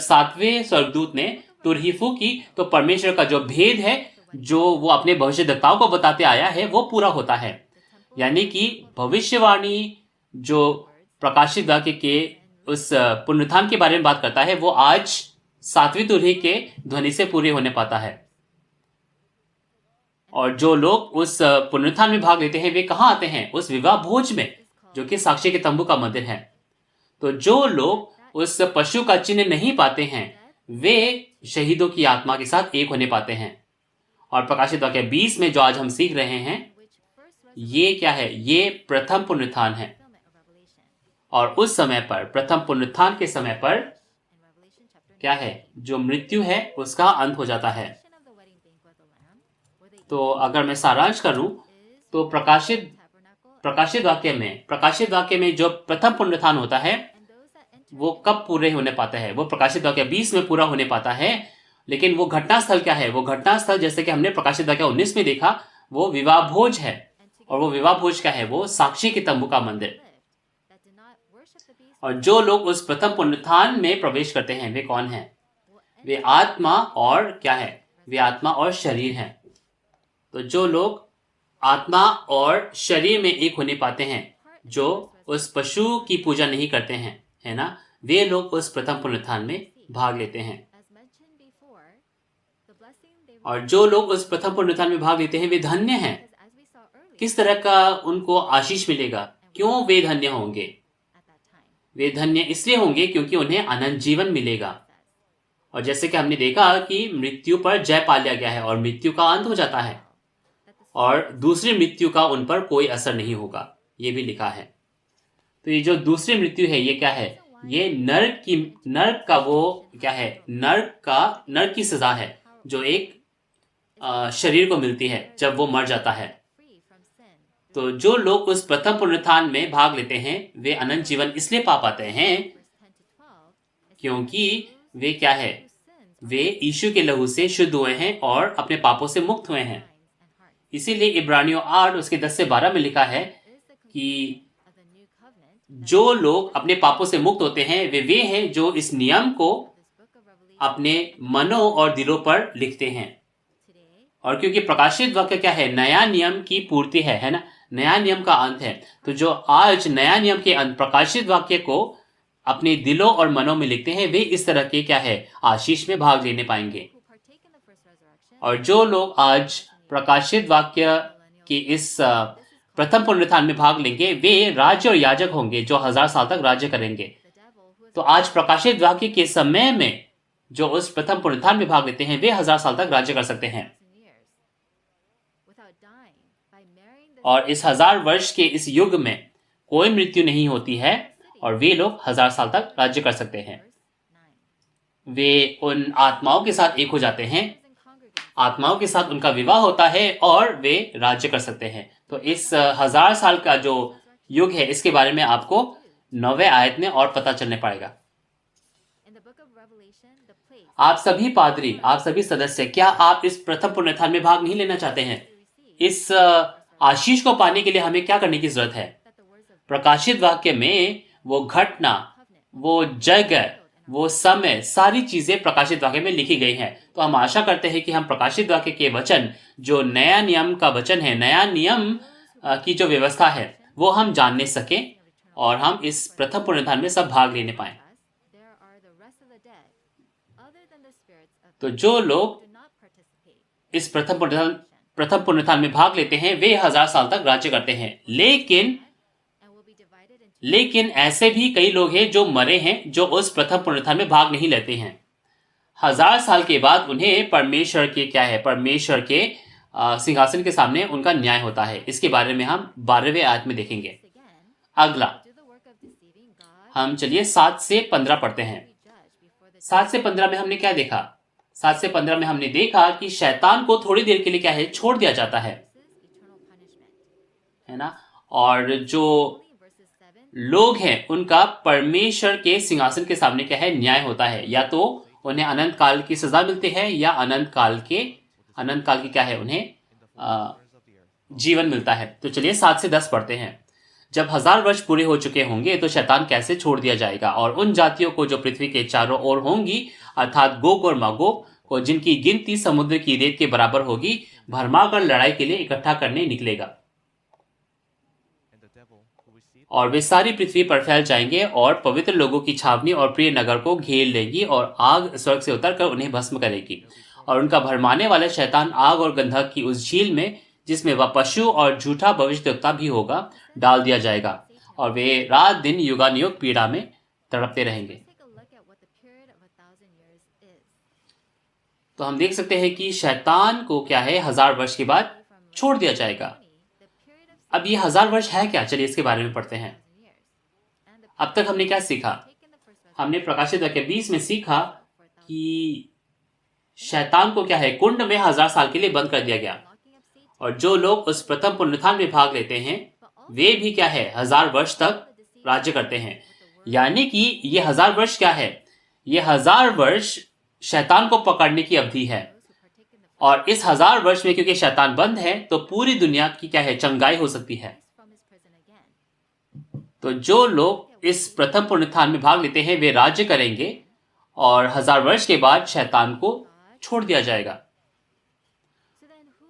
7वें स्वर्गदूत ने तुरही फूकी तो परमेश्वर का जो भेद है, जो वो अपने भविष्यद्वक्ताओं को बताते आया है, वो पूरा होता है। यानी कि भविष्यवाणी जो प्रकाशित वाक्य के उस पुनरुत्थान के बारे में बात करता है, वो आज 7वीं तुरही के ध्वनि से पूरे होने पाता है। और जो लोग उस पुनरुत्थान में भाग लेते हैं वे कहाँ आते हैं? उस विवाह भोज में, जो कि साक्षी के तंबू का मंदिर है। तो जो लोग उस पशु का चिन्ह नहीं पाते हैं वे शहीदों की आत्मा के साथ एक होने पाते हैं। और प्रकाशित वाक्य 20 में जो आज हम सीख रहे हैं, ये क्या है? ये प्रथम पुनरुत्थान है। और उस समय पर, प्रथम पुनरुत्थान के समय पर क्या है? जो मृत्यु है उसका अंत हो जाता है। तो अगर मैं सारांश करूं तो प्रकाशित वाक्य में जो प्रथम पुनरुत्थान होता है वो कब पूरे होने पाता है? वो प्रकाशित वाक्य 20 में पूरा होने पाता है। लेकिन वो घटनास्थल क्या है? वो घटनास्थल जैसे कि हमने प्रकाशित वाक्य 19 में देखा, वो विवाह भोज है। और वो विवाह भोज क्या है? वो साक्षी के तंबू का मंदिर। और जो लोग उस प्रथम पुनरुत्थान में प्रवेश करते हैं वे कौन हैं? वे आत्मा और क्या है? वे आत्मा और शरीर हैं। तो जो लोग आत्मा और शरीर में एक होने पाते हैं, जो उस पशु की पूजा नहीं करते हैं, है ना, वे लोग उस प्रथम पुनरुत्थान में भाग लेते हैं। और जो लोग उस प्रथम पुनरुत्थान में भाग लेते हैं वे धन्य हैं। किस तरह का उनको आशीष मिलेगा? क्यों वे धन्य होंगे? वे धन्य इसलिए होंगे क्योंकि उन्हें अनंत जीवन मिलेगा। और जैसे कि हमने देखा कि मृत्यु पर जय पा लिया गया है और मृत्यु का अंत हो जाता है और दूसरी मृत्यु का उन पर कोई असर नहीं होगा, ये भी लिखा है। तो ये जो दूसरी मृत्यु है ये क्या है? ये नर्क का वो क्या है? नर्क की सजा है जो एक शरीर को मिलती है जब वो मर जाता है। तो जो लोग उस प्रथम पुनरुत्थान में भाग लेते हैं वे अनंत जीवन इसलिए पा पाते हैं क्योंकि वे क्या है? वे यीशु के लहू से शुद्ध हुए हैं और अपने पापों से मुक्त हुए हैं। इसीलिए इब्रानियों 8 उसके 10 से 12 में लिखा है कि जो लोग अपने पापों से मुक्त होते हैं वे हैं जो इस नियम को अपने मनों और दिलों पर लिखते हैं। और क्योंकि प्रकाशित वाक्य क्या है, नया नियम की पूर्ति है ना, नया नियम का अंत है। तो जो आज नया नियम के अंत प्रकाशित वाक्य को अपने दिलों और मनों में लिखते हैं वे इस तरह के क्या है, आशीष में भाग लेने पाएंगे। और जो लोग आज प्रकाशित वाक्य के इस प्रथम पुनरुत्थान में भाग लेंगे वे राज्य और याजक होंगे जो 1000 साल तक राज्य करेंगे। तो आज प्रकाशित वाक्य के समय में जो उस प्रथम पुनरुत्थान में भाग लेते हैं वे 1000 साल तक राज्य कर सकते हैं। और इस 1000 वर्ष के इस युग में कोई मृत्यु नहीं होती है और वे लोग 1000 साल तक राज्य कर सकते हैं। वे उन आत्माओं के साथ एक हो जाते हैं, आत्माओं के साथ उनका विवाह होता है और वे राज्य कर सकते हैं। तो इस 1000 साल का जो युग है इसके बारे में आपको 9वें आयत में और पता चलने पाएगा। आप सभी पादरी, आप सभी सदस्य, क्या आप इस प्रथम पुनरुत्थान में भाग नहीं लेना चाहते हैं? इस आशीष को पाने के लिए हमें क्या करने की जरूरत है? प्रकाशित वाक्य में वो घटना, वो जगह, वो समय, सारी चीजें प्रकाशित वाक्य में लिखी गई हैं। तो हम आशा करते हैं कि हम प्रकाशित वाक्य के वचन, जो नया नियम का वचन है, नया नियम की जो व्यवस्था है, वो हम जानने सकें और हम इस प्रथम पुनरुत्थान में सब भाग लेने पाएं। तो जो लोग इस प्रथम पुनरुत्थान में भाग लेते हैं वे 1000 साल तक राज्य करते हैं। लेकिन ऐसे भी कई लोग हैं जो मरे हैं, जो उस प्रथम पुनरुत्थान में भाग नहीं लेते हैं। 1000 साल के बाद उन्हें परमेश्वर के क्या है, परमेश्वर के सिंहासन के सामने उनका न्याय होता है। इसके बारे में हम 12वें आयत में देखेंगे। अगला हम चलिए 7 से 15 पढ़ते हैं। 7 से 15 में हमने क्या देखा? 7 से 15 में हमने देखा कि शैतान को थोड़ी देर के लिए क्या है, छोड़ दिया जाता है ना। और जो लोग हैं उनका परमेश्वर के सिंहासन के सामने क्या है, न्याय होता है। या तो उन्हें अनंत काल की सजा मिलती है या अनंत काल की क्या है, उन्हें जीवन मिलता है। तो चलिए 7 से 10 पढ़ते हैं। जब 1000 वर्ष पूरे हो चुके होंगे तो शैतान कैसे छोड़ दिया जाएगा और उन जातियों को जो पृथ्वी के चारों ओर होंगी, अर्थात गोग और मागोग को, जिनकी गिनती समुद्र की रेत के बराबर होगी, भरमाकर लड़ाई के लिए इकट्ठा करने निकलेगा। और वे सारी पृथ्वी पर फैल जाएंगे और पवित्र लोगों की छावनी और प्रिय नगर को घेर लेंगी और आग स्वर्ग से उतरकर उन्हें भस्म करेगी। और उनका भरमाने वाला शैतान आग और गंधक की उस झील में, जिसमें वह पशु और झूठा भविष्यद्वक्ता भी होगा, डाल दिया जाएगा और वे रात दिन युगानुयुग पीड़ा में तड़पते रहेंगे। तो हम देख सकते हैं कि शैतान को क्या है, 1000 वर्ष के बाद छोड़ दिया जाएगा। अब ये 1000 वर्ष है क्या? चलिए इसके बारे में पढ़ते हैं। अब तक हमने क्या सीखा? हमने प्रकाशित वाक्य 20 में सीखा कि शैतान को क्या है, कुंड में 1000 साल के लिए बंद कर दिया गया। और जो लोग उस प्रथम पुनरुत्थान में भाग लेते हैं वे भी क्या है, 1000 वर्ष तक राज्य करते हैं। यानी कि ये 1000 वर्ष क्या है, ये 1000 वर्ष शैतान को पकड़ने की अवधि है। और इस 1000 वर्ष में क्योंकि शैतान बंद है तो पूरी दुनिया की क्या है, चंगाई हो सकती है। तो जो लोग इस प्रथम पुनरुत्थान में भाग लेते हैं वे राज्य करेंगे और 1000 वर्ष के बाद शैतान को छोड़ दिया जाएगा।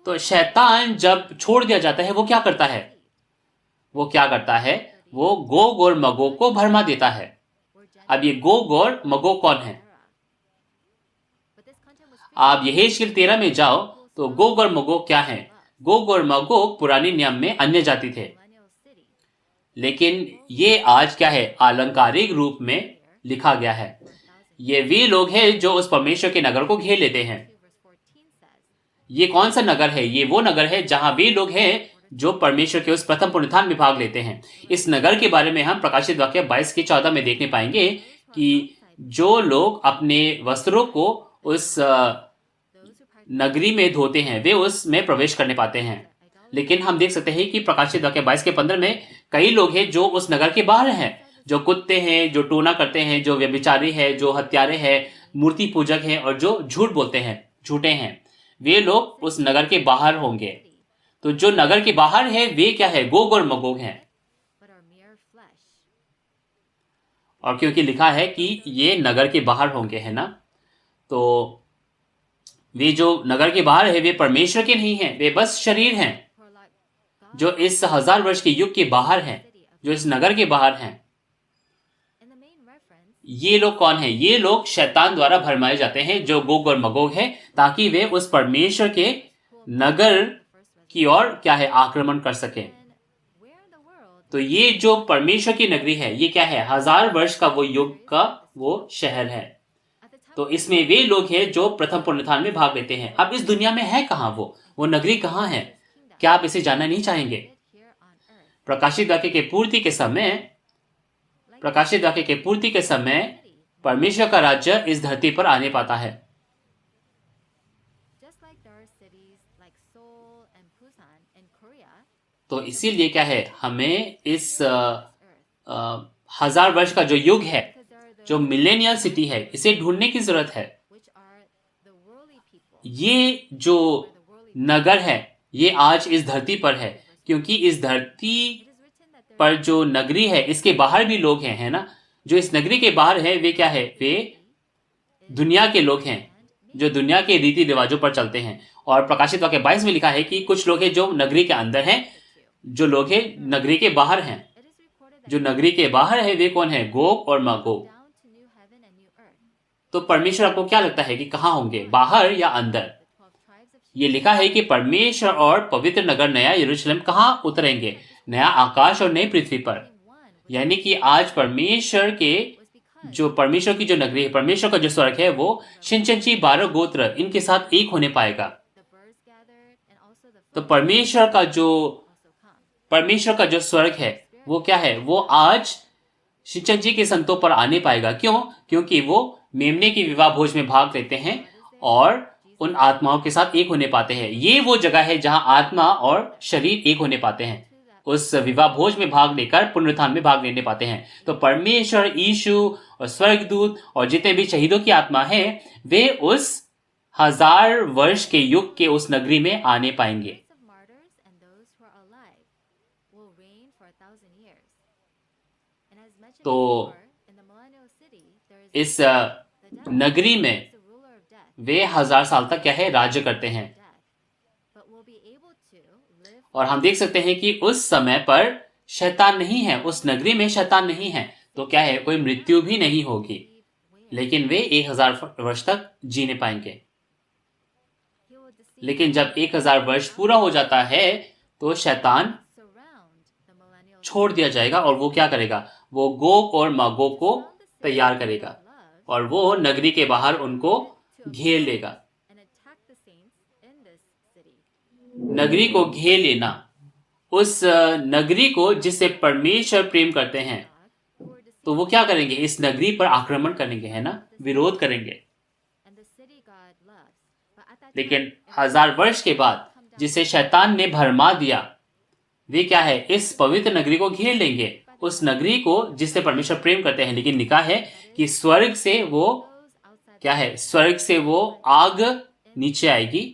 तो शैतान जब छोड़ दिया जाता है वो क्या करता है? वो गोग और मगोग को भरमा देता है। अब ये गोग और मगोग कौन है? आप यहेजकेल 13 में जाओ तो गोग और मगोग क्या है? गोग और मगोग पुराने नियम में अन्य जाति थे, लेकिन ये आज क्या है, आलंकारिक रूप में लिखा गया है। ये वे लोग हैं जो उस परमेश्वर के नगर को घेर लेते हैं। ये कौन सा नगर है? ये वो नगर है जहां वे लोग हैं जो परमेश्वर के उस प्रथम पुनरुत्थान में भाग लेते हैं। इस नगर के बारे में हम प्रकाशित वाक्य 22 के 14 में देखने पाएंगे कि जो लोग अपने वस्त्रों को उस नगरी में धोते हैं वे उसमें प्रवेश करने पाते हैं। लेकिन हम देख सकते हैं कि प्रकाशित वाक्य 22 के 15 में कई लोग हैं जो उस नगर के बाहर हैं, जो कुत्ते हैं, जो टोना करते हैं, जो व्यभिचारी है, जो हत्यारे हैं, मूर्ति पूजक हैं और जो झूठ बोलते हैं, झूठे हैं, वे लोग उस नगर के बाहर होंगे। तो जो नगर के बाहर है वे क्या है, गोग और मगोग हैं। but are mere flesh. और क्योंकि लिखा है कि ये नगर के बाहर होंगे, है ना, तो वे जो नगर के बाहर है वे परमेश्वर के नहीं हैं, वे बस शरीर हैं For like God जो इस 1000 वर्ष के युग के बाहर हैं, जो इस नगर के बाहर हैं। in the main reference, ये लोग कौन हैं? ये लोग शैतान द्वारा भरमाए जाते हैं जो गोग और मगोग है, ताकि वे उस परमेश्वर के नगर की ओर क्या है, आक्रमण कर सकें। then where in the world तो ये जो परमेश्वर की नगरी है ये क्या है, 1000 वर्ष का वो युग का वो शहर है। at the time तो इसमें वे लोग हैं जो प्रथम पुनरुत्थान में भाग लेते हैं। अब इस दुनिया में है कहाँ वो नगरी कहाँ है? क्या आप इसे जानना नहीं चाहेंगे? here on earth, प्रकाशित वाक्य के पूर्ति के समय, like प्रकाशित वाक्य के पूर्ति के समय परमेश्वर का राज्य इस धरती पर आने पाता है। just like there are cities like Seoul and Busan in Korea, तो इसीलिए क्या है, हमें इस earth, 1000 वर्ष का जो युग है, because there are जो those मिलेनियल सिटी है, इसे ढूंढने की जरूरत है। which are the worldly people, ये जो or the worldly. नगर है ये आज इस धरती पर है, क्योंकि इस धरती It is written that there पर जो नगरी है इसके बाहर भी लोग हैं, है ना। जो इस नगरी के बाहर है वे क्या है, वे दुनिया के लोग हैं जो दुनिया के रीति रिवाजों पर चलते हैं। और प्रकाशित वाक्य 22 में लिखा है कि कुछ लोग हैं जो नगरी के अंदर हैं, जो लोग हैं नगरी के बाहर हैं। it is recorded that जो नगरी के बाहर है वे कौन है, गोग और Magog. down to new heaven and new earth, तो परमेश्वर आपको क्या लगता है कि कहाँ होंगे, बाहर या अंदर? the 12 tribes of ये लिखा है कि परमेश्वर और पवित्र नगर नया यरूशलेम कहाँ उतरेंगे, नया आकाश और नई पृथ्वी पर। became one with यानी कि आज परमेश्वर के was because जो परमेश्वर की जो नगरी है, परमेश्वर का जो स्वर्ग है, वो शिनचंची 12 गोत्र इनके साथ एक होने पाएगा। the birds gathered and also the तो flocks परमेश्वर का जो also come. परमेश्वर का जो स्वर्ग है वो क्या है, वो आज शिनचंची के संतों पर आने पाएगा। क्यों? क्योंकि वो मेमने की विवाह भोज में भाग लेते हैं और उन आत्माओं के साथ एक होने पाते हैं। ये वो जगह है जहां आत्मा और शरीर एक होने पाते हैं, उस विवाह भोज में भाग लेकर पुनरुत्थान में भाग लेने पाते हैं। तो परमेश्वर, यीशु और स्वर्गदूत और जितने भी शहीदों की आत्मा है वे उस 1000 वर्ष के युग के उस नगरी में आने पाएंगे। Spirits of martyrs and those who are alive will reign for 1,000 years. And as mentioned तो before, in the millennial city, there is इस the devil नगरी में is the ruler of death, वे 1000 साल तक क्या है, राज्य करते हैं। death, but will be able to live और हम देख सकते हैं कि उस समय पर शैतान नहीं है, उस नगरी में शैतान नहीं है, तो क्या है, कोई मृत्यु भी नहीं होगी, लेकिन वे 1000 वर्ष तक जीने पाएंगे। He will deceive लेकिन जब 1000 वर्ष पूरा हो जाता है तो शैतान surround the millennial छोड़ दिया जाएगा और वो क्या करेगा, वो गोग और मागोग को तैयार करेगा love और वो नगरी के बाहर उनको घेर लेगा। and attack the saints in this city. नगरी को घेर लेना, उस नगरी को जिससे परमेश्वर प्रेम करते हैं, God, who are deceived तो वो क्या करेंगे, इस नगरी पर आक्रमण करेंगे, है ना, विरोध करेंगे। and the city God loves. But at that लेकिन time, 1000 वर्ष के बाद जिसे शैतान ने भरमा दिया, वे क्या है, इस पवित्र नगरी को घेर लेंगे, उस नगरी को जिससे परमेश्वर प्रेम करते हैं। लेकिन लिखा है कि स्वर्ग से वो those outside क्या है, स्वर्ग से वो आग नीचे आएगी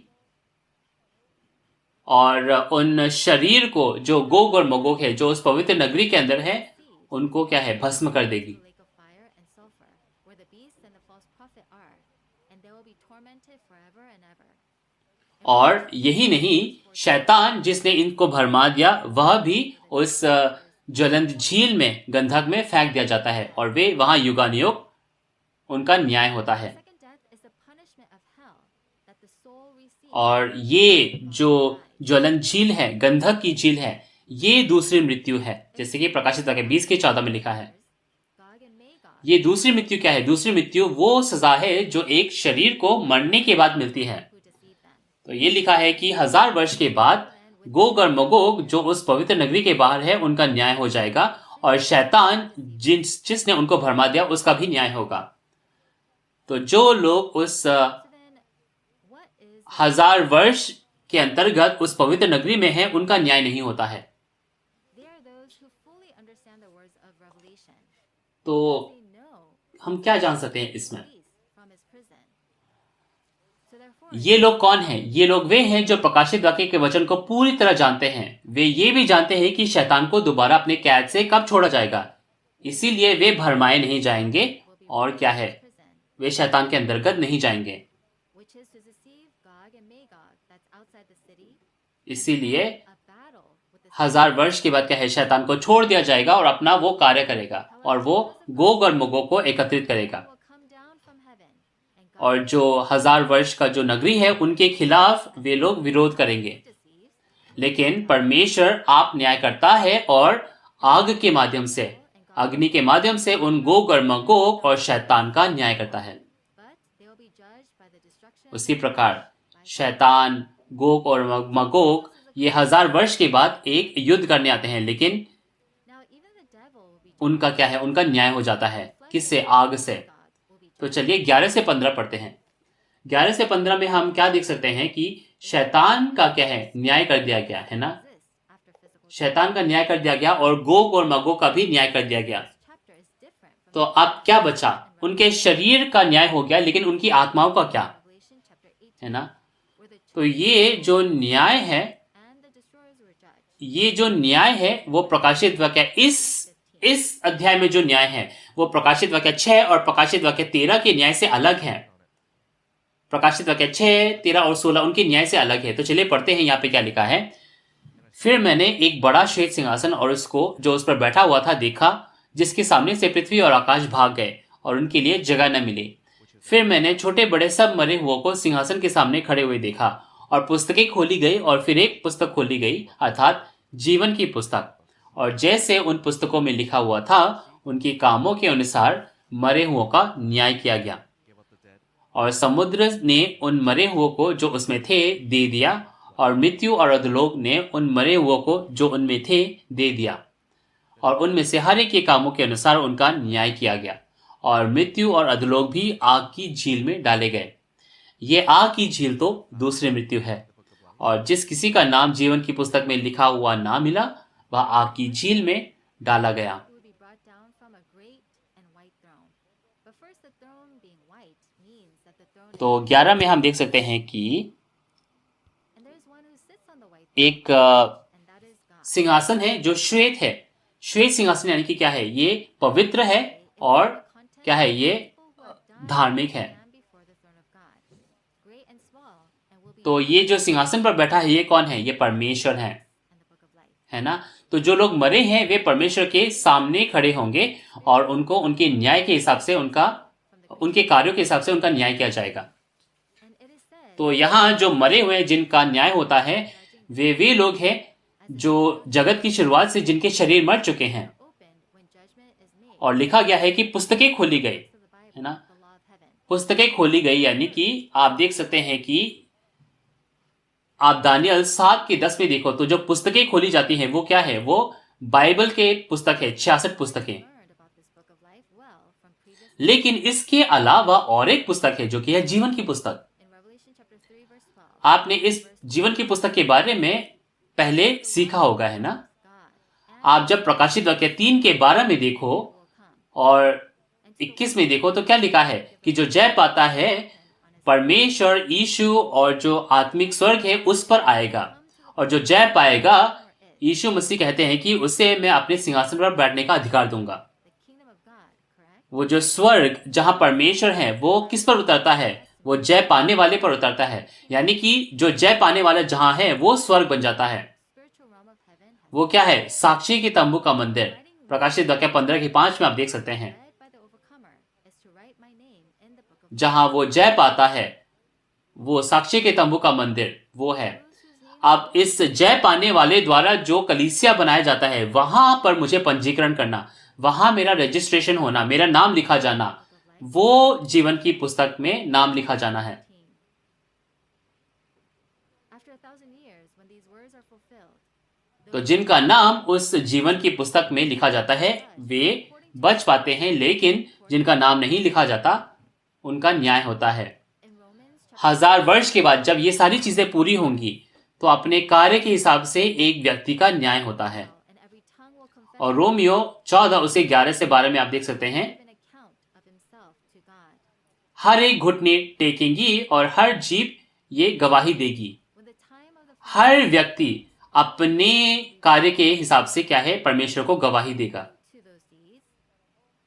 और उन शरीर को जो गोग और मगोग है, जो उस पवित्र नगरी के अंदर है, उनको क्या है, भस्म कर देगी। the lake of fire and sulfur, where the beast and the false prophet are, and they will be tormented forever and ever. और यही नहीं, शैतान जिसने इनको भरमा दिया वह भी उस ज्वलंत झील में, गंधक में फेंक दिया जाता है और वे वहां युगानुयुग उनका न्याय होता है। Second death is the punishment of hell that the soul receives. और ये जो ज्वलंत झील है, गंधक की झील है, ये दूसरी मृत्यु है, जैसे कि प्रकाशित वाक्य 20 के 14 में लिखा है। Gog and Magog, ये दूसरी मृत्यु क्या है? दूसरी मृत्यु वो सजा है जो एक शरीर को मरने के बाद मिलती है। who deceived them. तो ये लिखा है कि 1000 वर्ष के बाद गोग और मगोग जो उस पवित्र नगरी के बाहर है उनका न्याय हो जाएगा और शैतान जिसने उनको भरमा दिया उसका भी न्याय होगा। तो जो लोग उस So then, what is 1000 वर्ष के अंतर्गत उस पवित्र नगरी में है, उनका न्याय नहीं होता है। they are those who fully understand the words of Revelation. तो They know हम क्या जान सकते हैं इसमें? release from his prison. So therefore, ये लोग कौन हैं? ये लोग वे हैं जो प्रकाशित वाक्य के वचन को पूरी तरह जानते हैं। वे ये भी जानते हैं कि शैतान को दोबारा अपने कैद से कब छोड़ा जाएगा, इसीलिए वे भरमाए नहीं जाएंगे। और क्या है? वे शैतान के अंतर्गत नहीं जाएंगे। which is to deceive Gog and Magog that's outside the city, इसीलिए a battle with the 1000 वर्ष के बाद क्या है? शैतान को छोड़ दिया जाएगा और अपना वो कार्य करेगा और वो गोग और मगोग को एकत्रित करेगा। will come down from heaven, and और God जो 1000 वर्ष का जो नगरी है उनके खिलाफ वे लोग विरोध करेंगे। deceives लेकिन परमेश्वर आप न्याय करता है और आग के माध्यम से, अग्नि के माध्यम से उन गोग और मगोग और शैतान का न्याय करता है। but they will be judged by the destruction उसी प्रकार शैतान, गोग और मगोग ये 1000 वर्ष के बाद एक युद्ध करने आते हैं, लेकिन now even the devil will be उनका क्या है? उनका न्याय हो जाता है। किससे? आग से। God will be तो चलिए 11 से 15 पढ़ते हैं। 11 से 15 में हम क्या देख सकते हैं कि शैतान का क्या है? न्याय कर दिया गया है ना। exist after physical शैतान का न्याय कर दिया गया और गोग और मगोग का भी न्याय कर दिया गया। chapter is different from तो अब क्या बचा? उनके शरीर का न्याय हो गया, लेकिन उनकी आत्माओं का क्या Revelation chapter 18 है ना। where the तो ये जो न्याय है, and the destroyers were judged. ये जो न्याय है वो प्रकाशित वाक्य इस अध्याय में जो न्याय है वो प्रकाशित वाक्य 6 और प्रकाशित वाक्य 13 के न्याय से अलग है। प्रकाशित वाक्य 6, 13 और 16 उनके न्याय से अलग है। तो चलिए पढ़ते हैं यहाँ पे क्या लिखा है। फिर मैंने एक बड़ा श्वेत सिंहासन और उसको जो उस पर बैठा हुआ था देखा, जिसके सामने से पृथ्वी और आकाश भाग गए और उनके लिए जगह न मिली। फिर मैंने छोटे बड़े सब मरे हुओं को सिंहासन के सामने खड़े हुए देखा और पुस्तकें खोली गई और फिर एक पुस्तक खोली गई, अर्थात जीवन की पुस्तक। और जैसे उन पुस्तकों में लिखा हुआ था उनके कामों के अनुसार मरे हुओं का न्याय किया गया। और समुद्र ने उन मरे हुओं को जो उसमें थे दे दिया, और मृत्यु और अधोलोक ने उन मरे हुओं को जो उनमें थे दे दिया, और उनमें से हर एक के कामों के अनुसार उनका न्याय किया गया। और मृत्यु और अधोलोक भी आग की झील में डाले गए। ये आग की झील तो दूसरी मृत्यु है। और जिस किसी का नाम जीवन की पुस्तक में लिखा हुआ ना मिला वह आग की झील में डाला गया। Who would be brought down from a great and white throne. But first, the throne being white means that the throne तो 11 में हम देख सकते हैं कि and there is one who sits on the white throne, एक and that is God. सिंहासन है जो श्वेत है। श्वेत सिंहासन यानी कि क्या है? ये पवित्र है और क्या है? ये धार्मिक है। Stand before the throne of God, great and small, and will be तो ये जो सिंहासन पर बैठा है ये कौन है? ये परमेश्वर है, in the book of life. है ना। तो जो लोग मरे हैं वे परमेश्वर के सामने खड़े होंगे और उनको उनके न्याय के हिसाब से उनके कार्यों के हिसाब से उनका न्याय किया जाएगा। And it is said तो यहाँ जो मरे हुए हैं जिनका न्याय होता है वे लोग हैं जो जगत की शुरुआत से जिनके शरीर मर चुके हैं। open when judgment is made. और लिखा गया है कि पुस्तकें खोली गई, To the Bible, है ना। the law of heaven. पुस्तकें खोली गई यानी कि आप देख सकते हैं कि आप दानियल 7 के 10 में देखो तो जो पुस्तकें खोली जाती हैं वो क्या है? वो बाइबल के पुस्तक है, 66 पुस्तकें। Learned about this book of life well from previous लेकिन इसके अलावा और एक पुस्तक है जो कि है जीवन की पुस्तक। in Revelation chapter 3 verse 12. आपने इस जीवन की पुस्तक के बारे में पहले सीखा होगा, है ना। God and आप जब प्रकाशित वाक्य 3 के 12 में देखो will come. और 21 में देखो तो क्या लिखा है कि जो जय पाता है परमेश्वर यीशु और जो आत्मिक स्वर्ग है उस पर आएगा, और जो जय पाएगा यीशु मसीह कहते हैं कि उसे मैं अपने सिंहासन पर बैठने का अधिकार दूंगा। The kingdom of God, correct? वो जो स्वर्ग जहां परमेश्वर है वो किस पर उतरता है? वो जय पाने वाले पर उतरता है, यानी कि जो जय पाने वाला जहां है वो स्वर्ग बन जाता है। Spiritual realm of heaven has वो क्या है? साक्षी के तंबू का मंदिर। प्रकाशित वाक्य 15 के 5 में आप देख सकते हैं led by the overcomer is to write my name in the book of जहां वो जय पाता है, वो साक्षी के तंबू का मंदिर वो है। अब इस जय पाने वाले द्वारा जो कलीसिया बनाया जाता है वहां पर मुझे पंजीकरण करना, वहां मेरा रजिस्ट्रेशन होना, मेरा नाम लिखा जाना, वो जीवन की पुस्तक में नाम लिखा जाना है। 18. After 1,000 years, when these words are fulfilled, तो जिनका नाम उस जीवन की पुस्तक में लिखा जाता है वे बच पाते हैं, लेकिन जिनका नाम नहीं लिखा जाता उनका न्याय होता है। in Romans chapter 1000 वर्ष के बाद जब ये सारी चीजें पूरी होंगी तो अपने कार्य के हिसाब से एक व्यक्ति का न्याय होता है। 12, and every tongue will confess और रोमियो 14 उसे 11 से 12 में आप देख सकते हैं, give an account of himself to God. हर एक घुटने टेकेंगी और हर जीभ ये गवाही देगी। When the time of the हर व्यक्ति अपने कार्य के हिसाब से क्या है, परमेश्वर को गवाही देगा। to those deeds,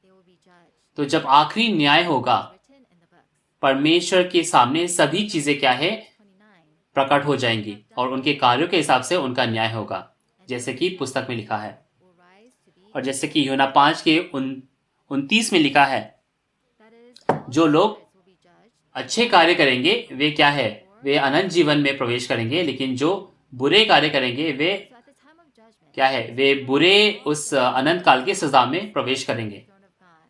they will be judged. तो जब आखिरी न्याय होगा, Written in the books. परमेश्वर के सामने सभी चीजें क्या है, 29. प्रकट हो जाएंगी और उनके कार्यों के हिसाब से उनका न्याय होगा, जैसे कि पुस्तक में लिखा है। Will rise to be और जैसे कि यूहन्ना 5 के 29 में लिखा है, that is all जो लोग spirits will be judged. अच्छे कार्य करेंगे वे क्या है, वे अनंत जीवन में प्रवेश करेंगे, लेकिन जो बुरे कार्य करेंगे वे So at the time of judgment, क्या है, वे बुरे उस अनंत काल की सजा में प्रवेश करेंगे। throne of God.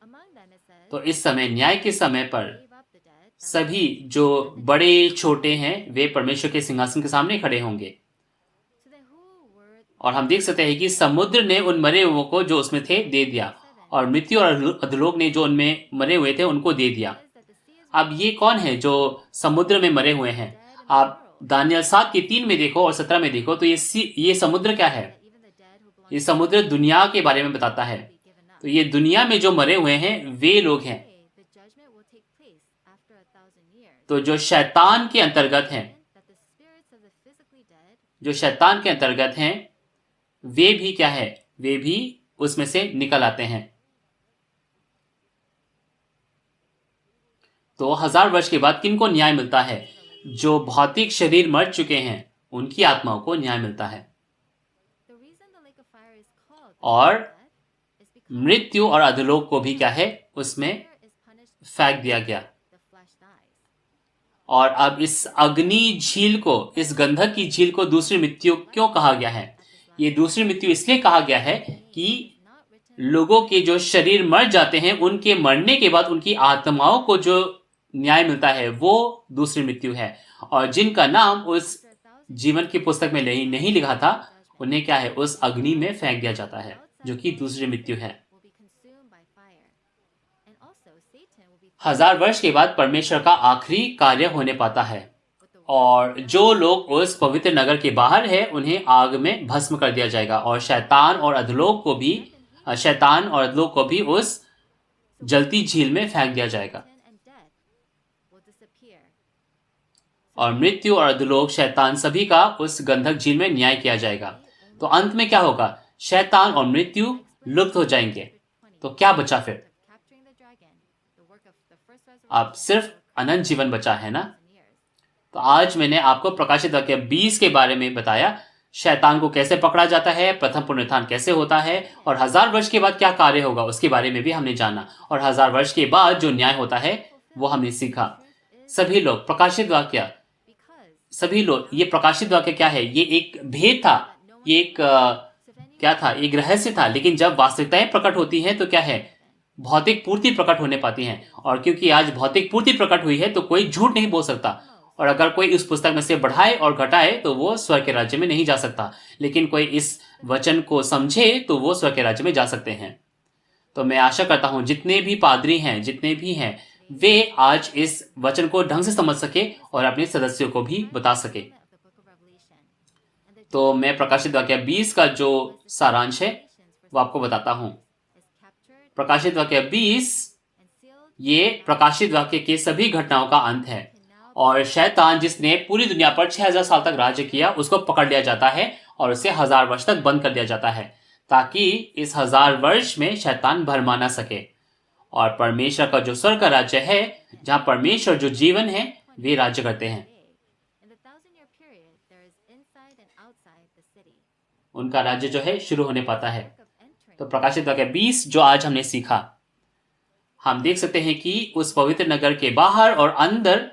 Among them it says, तो इस समय न्याय के समय पर gave up the dead that सभी जो बड़े छोटे हैं वे परमेश्वर के सिंहासन के सामने खड़े होंगे। so they who were और हम देख सकते हैं कि समुद्र ने उन मरे हुओं को जो उसमें थे दे दिया, और मृत्यु और अधोलोक ने जो उनमें मरे हुए थे उनको दे दिया। says that the sea is अब ये कौन है जो समुद्र में मरे हुए हैं? आप दानियल 7 के 3 में देखो और 17 में देखो, तो ये समुद्र क्या है? that even the dead who belong ये समुद्र दुनिया के बारे में बताता है। to be given up. तो ये दुनिया में जो मरे हुए हैं वे लोग हैं। The judgment will take place after 1,000 years. तो जो शैतान के अंतर्गत हैं, That the spirits of the physically dead जो शैतान के अंतर्गत हैं, वे भी क्या है, वे भी उसमें से निकल आते हैं। तो 1000 वर्ष के बाद किनको न्याय मिलता है? जो भौतिक शरीर मर चुके हैं उनकी आत्माओं को न्याय मिलता है। the reason the lake of fire is called और dead is because मृत्यु और अधोलोक को भी क्या है, उसमें fire is punished फेंक दिया गया। the flesh dies. और अब इस अग्नि झील को, इस गंधक की झील को दूसरी मृत्यु क्यों कहा गया है? ये दूसरी मृत्यु इसलिए कहा गया है कि Not written लोगों के जो शरीर मर जाते हैं उनके मरने के बाद उनकी आत्माओं को जो न्याय मिलता है वो दूसरी मृत्यु है। और जिनका नाम उस after 1,000 जीवन की पुस्तक में नहीं लिखा था, उन्हें क्या है, उस अग्नि में फेंक दिया जाता है, जो कि दूसरी मृत्यु है। will be consumed by fire. And also Satan will be 1000 वर्ष के बाद परमेश्वर का आखिरी कार्य होने पाता है, with the और जो लोग उस पवित्र नगर के बाहर है उन्हें आग में भस्म कर दिया जाएगा, और शैतान और अधोलोक को भी उस जलती झील में फेंक दिया जाएगा। sin and death will disappear. और मृत्यु और अधोलोक, शैतान, सभी का उस गंधक झील में न्याय किया जाएगा। तो अंत में क्या होगा? शैतान और मृत्यु लुप्त हो जाएंगे। तो क्या बचा फिर? Capturing the dragon, the work of the first अब सिर्फ अनंत जीवन बचा है ना। 1,000 years. तो आज मैंने आपको प्रकाशित वाक्य 20 के बारे में बताया, शैतान को कैसे पकड़ा जाता है, प्रथम पुनरुत्थान कैसे होता है, और 1000 वर्ष के बाद क्या कार्य होगा उसके बारे में भी हमने जाना, और 1000 वर्ष के बाद जो न्याय होता है वो हमने सीखा। सभी लोग प्रकाशित वाक्य, Because सभी लोग, ये प्रकाशित वाक्य क्या है? ये एक भेद था, ये एक क्या था? एक रहस्य था। लेकिन जब वास्तविकताएं प्रकट होती हैं तो क्या है, भौतिक पूर्ति प्रकट होने पाती है। और क्योंकि आज भौतिक पूर्ति प्रकट हुई है तो कोई झूठ नहीं बोल सकता, और अगर कोई उस पुस्तक में से बढ़ाए और घटाए तो वो स्वर्ग के राज्य में नहीं जा सकता, लेकिन कोई इस वचन को समझे तो वो स्वर्ग के राज्य में जा सकते हैं। तो मैं आशा करता हूं जितने भी पादरी हैं, जितने भी हैं, वे आज इस वचन को ढंग से समझ सके और अपने सदस्यों को भी बता सके। of the book of Revelation and the तो मैं प्रकाशित वाक्य 20 का जो सारांश है वो आपको बताता हूं। is captured प्रकाशित वाक्य 20 and sealed ये प्रकाशित वाक्य के सभी घटनाओं का अंत है, और शैतान जिसने पूरी दुनिया पर 6000 साल तक राज्य किया उसको पकड़ लिया जाता है और उसे 1000 वर्ष तक बंद कर दिया जाता है, ताकि इस 1000 वर्ष में शैतान भरमा ना सके। और परमेश्वर का जो स्वर्ग का राज्य है, जहां परमेश्वर जो जीवन है वे राज्य करते हैं, in the 1,000-year period there is inside and outside the city. उनका राज्य जो है शुरू होने पाता है। Work of entering तो प्रकाशित वाक्य 20 जो आज हमने सीखा, हम देख सकते हैं कि उस पवित्र नगर के बाहर और अंदर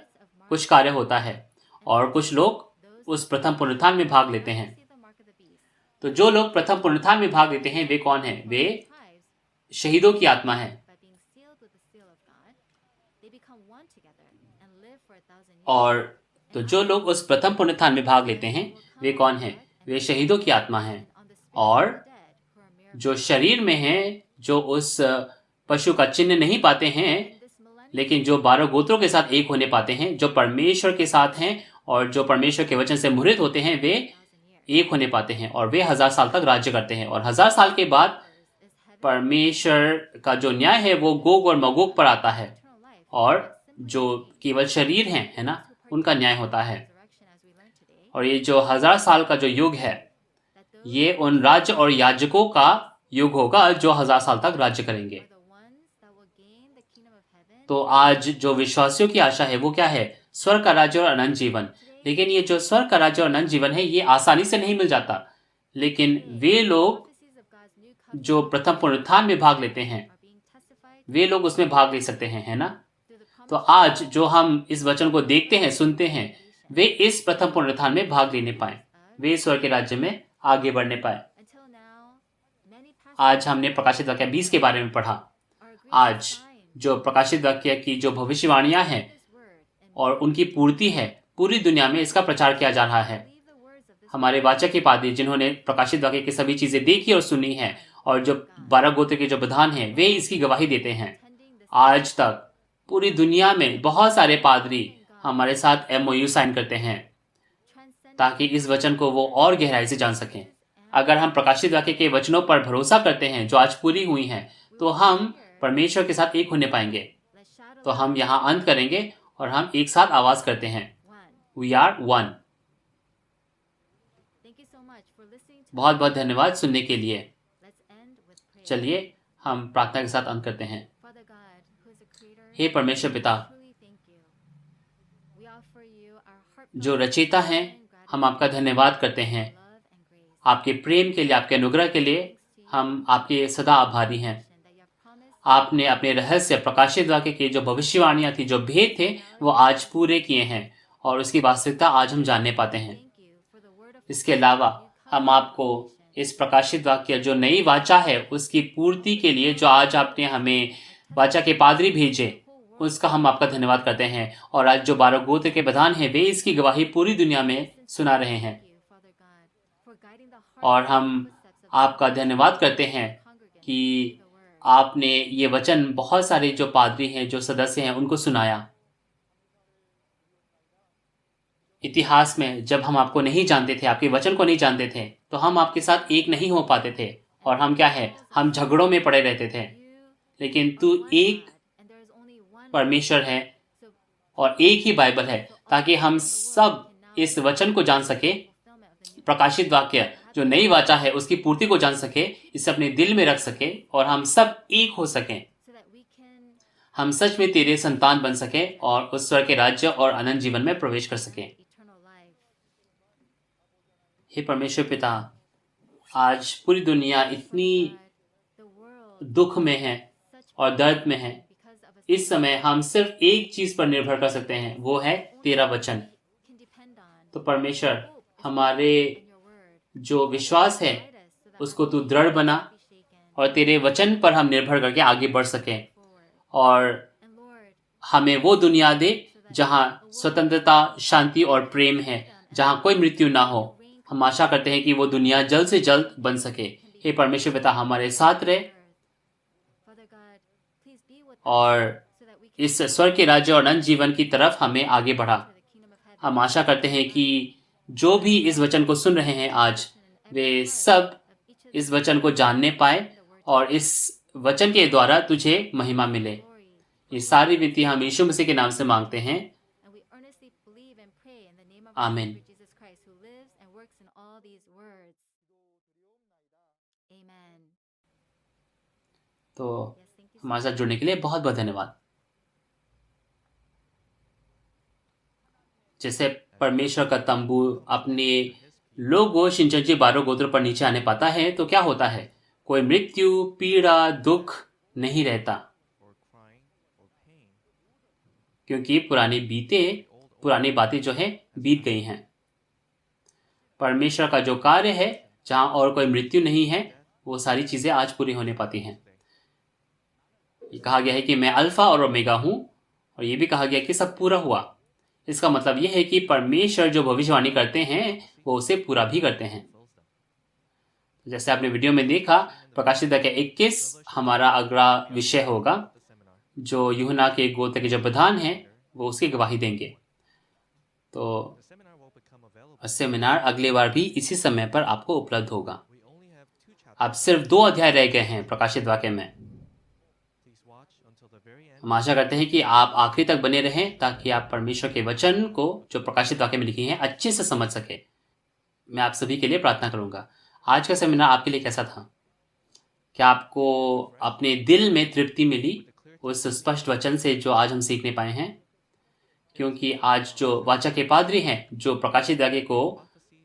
कुछ कार्य होता है, और कुछ लोग उस प्रथम पुनरुत्थान में भाग लेते हैं। see the mark of the beast. तो जो लोग प्रथम पुनरुत्थान में भाग लेते हैं वे कौन हैं? वे Tribes, शहीदों की आत्मा है। by being sealed with the seal of God, they become one together and live for 1,000 years. और तो जो लोग उस प्रथम पुनरुत्थान में भाग लेते हैं वे कौन हैं? वे शहीदों की आत्मा हैं, On the spirits और of the dead who are miracle. जो शरीर में हैं, जो उस पशु का चिन्ह नहीं पाते हैं, In this millennium, लेकिन जो 12 गोत्रों के साथ एक होने पाते हैं, जो परमेश्वर के साथ हैं और जो परमेश्वर के वचन से मुहरित होते हैं, वे 1,000 years. एक होने पाते हैं और वे 1000 साल तक राज्य करते हैं। और 1000 साल के बाद Is headed परमेश्वर का जो न्याय है वो गोग और मगोग पर आता है, eternal life और is जो केवल शरीर हैं, है ना, उनका न्याय होता है। और ये जो 1000 साल का जो युग है, ये उन राज्य और याजकों का युग होगा जो 1000 साल तक राज्य करेंगे। तो आज जो विश्वासियों की आशा है वो क्या है? स्वर्ग का राज्य और अनंत जीवन। लेकिन ये जो स्वर्ग का राज्य और अनंत जीवन है, ये आसानी से नहीं मिल जाता। लेकिन वे लोग जो प्रथम पुनरुत्थान में भाग लेते हैं, वे लोग उसमें भाग ले सकते हैं, है ना। तो आज जो हम इस वचन को देखते हैं, सुनते हैं, वे इस प्रथम पुनरुत्थान में भाग लेने पाए, वे स्वर्ग के राज्य में आगे बढ़ने पाए। आज हमने प्रकाशित वाक्य 20 के बारे में पढ़ा। आज जो प्रकाशित वाक्य की जो भविष्यवाणियां हैं और उनकी पूर्ति है, पूरी दुनिया में इसका प्रचार किया जा रहा है। हमारे वाचक के पादी जिन्होंने प्रकाशित वाक्य की सभी चीजें देखी और सुनी हैं, और जो 12 गोत्र के जो प्रधान हैं, वे इसकी गवाही देते हैं। आज तक पूरी दुनिया में बहुत सारे पादरी हमारे साथ MOU साइन करते हैं ताकि इस वचन को वो और गहराई से जान सकें। अगर हम प्रकाशित वाक्य के वचनों पर भरोसा करते हैं जो आज पूरी हुई हैं, तो हम परमेश्वर के साथ एक होने पाएंगे। तो हम यहाँ अंत करेंगे और हम एक साथ आवाज करते हैं, We are one। बहुत बहुत धन्यवाद सुनने के लिए। चलिए हम प्रार्थना के साथ अंत करते हैं। हे परमेश्वर पिता, जो रचयिता हैं, हम आपका धन्यवाद करते हैं। आपके प्रेम के लिए, आपके अनुग्रह के लिए हम आपके सदा आभारी हैं। आपने अपने रहस्य प्रकाशित वाक्य की जो भविष्यवाणियां थी, जो भेद थे, वो आज पूरे किए हैं और उसकी वास्तविकता आज हम जानने पाते हैं। इसके अलावा हम आपको इस प्रकाशित वाक्य जो नई वाचा है उसकी पूर्ति के लिए जो आज आपने हमें वाचा के पादरी भेजे, उसका हम आपका धन्यवाद करते हैं। और आज जो 12 गोत्र के प्रधान हैं, वे इसकी गवाही पूरी दुनिया में सुना रहे हैं। और हम आपका धन्यवाद करते हैं कि आपने ये वचन बहुत सारे जो पादरी हैं, जो सदस्य हैं, उनको सुनाया। इतिहास में जब हम आपको नहीं जानते थे, आपके वचन को नहीं जानते थे, तो हम आपके साथ एक नहीं हो पाते थे और हम क्या है, हम झगड़ों में पड़े रहते थे। लेकिन तू एक परमेश्वर है और एक ही बाइबल है, ताकि हम सब इस वचन को जान सके, प्रकाशित वाक्य जो नई वाचा है उसकी पूर्ति को जान सके, इसे अपने दिल में रख सके और हम सब एक हो सकें। हम सच में तेरे संतान बन सके और उस स्वर्ग के राज्य और अनंत जीवन में प्रवेश कर सके। हे परमेश्वर पिता, आज पूरी दुनिया इतनी दुख में है और दर्द में है। इस समय हम सिर्फ एक चीज पर निर्भर कर सकते हैं, वो है तेरा वचन। तो परमेश्वर, हमारे जो विश्वास है उसको तू दृढ़ बना और तेरे वचन पर हम निर्भर करके आगे बढ़ सकें और हमें वो दुनिया दे जहाँ स्वतंत्रता, शांति और प्रेम है, जहाँ कोई मृत्यु ना हो। हम आशा करते हैं कि वो दुनिया जल्द से जल्द बन सके। हे परमेश्वर पिता, हमारे साथ रहे और इस स्वर्ग के राज्य और अनंत जीवन की तरफ हमें आगे बढ़ा। हम आशा करते हैं कि जो भी इस वचन को सुन रहे हैं आज, वे सब इस वचन को जानने पाए और इस वचन के द्वारा तुझे महिमा मिले। ये सारी विनती हम यीशु मसीह के नाम से मांगते हैं, आमीन। तो हमारे साथ जुड़ने के लिए बहुत बहुत धन्यवाद। जैसे परमेश्वर का तंबू अपने लोगों शिनचंची 12 गोत्र पर नीचे आने पाता है, तो क्या होता है? कोई मृत्यु, पीड़ा, दुख नहीं रहता, क्योंकि पुरानी बातें जो है बीत गई हैं। परमेश्वर का जो कार्य है, जहां और कोई मृत्यु नहीं है, वो सारी चीजें आज पूरी होने पाती हैं। ये कहा गया है कि मैं अल्फा और ओमेगा हूं, और ये भी कहा गया कि सब पूरा हुआ। इसका मतलब यह है कि परमेश्वर जो भविष्यवाणी करते हैं वो उसे पूरा भी करते हैं। जैसे आपने वीडियो में देखा, प्रकाशित वाक्य 21 हमारा अगला विषय होगा। जो यूहन्ना के गोत्र के जो प्रधान हैं वो उसकी गवाही देंगे। तो सेमिनार अगले बार भी इसी समय पर आपको उपलब्ध होगा। अब सिर्फ 2 अध्याय रह गए हैं प्रकाशित वाक्य में। हम आशा करते हैं कि आप आखिरी तक बने रहें ताकि आप परमेश्वर के वचन को जो प्रकाशित वाक्य में लिखी हैं अच्छे से समझ सके। मैं आप सभी के लिए प्रार्थना करूंगा। आज का सेमिनार आपके लिए कैसा था? क्या आपको अपने दिल में तृप्ति मिली उस स्पष्ट वचन से जो आज हम सीखने पाए हैं? क्योंकि आज जो वाचा के पादरी हैं जो प्रकाशित वाक्य को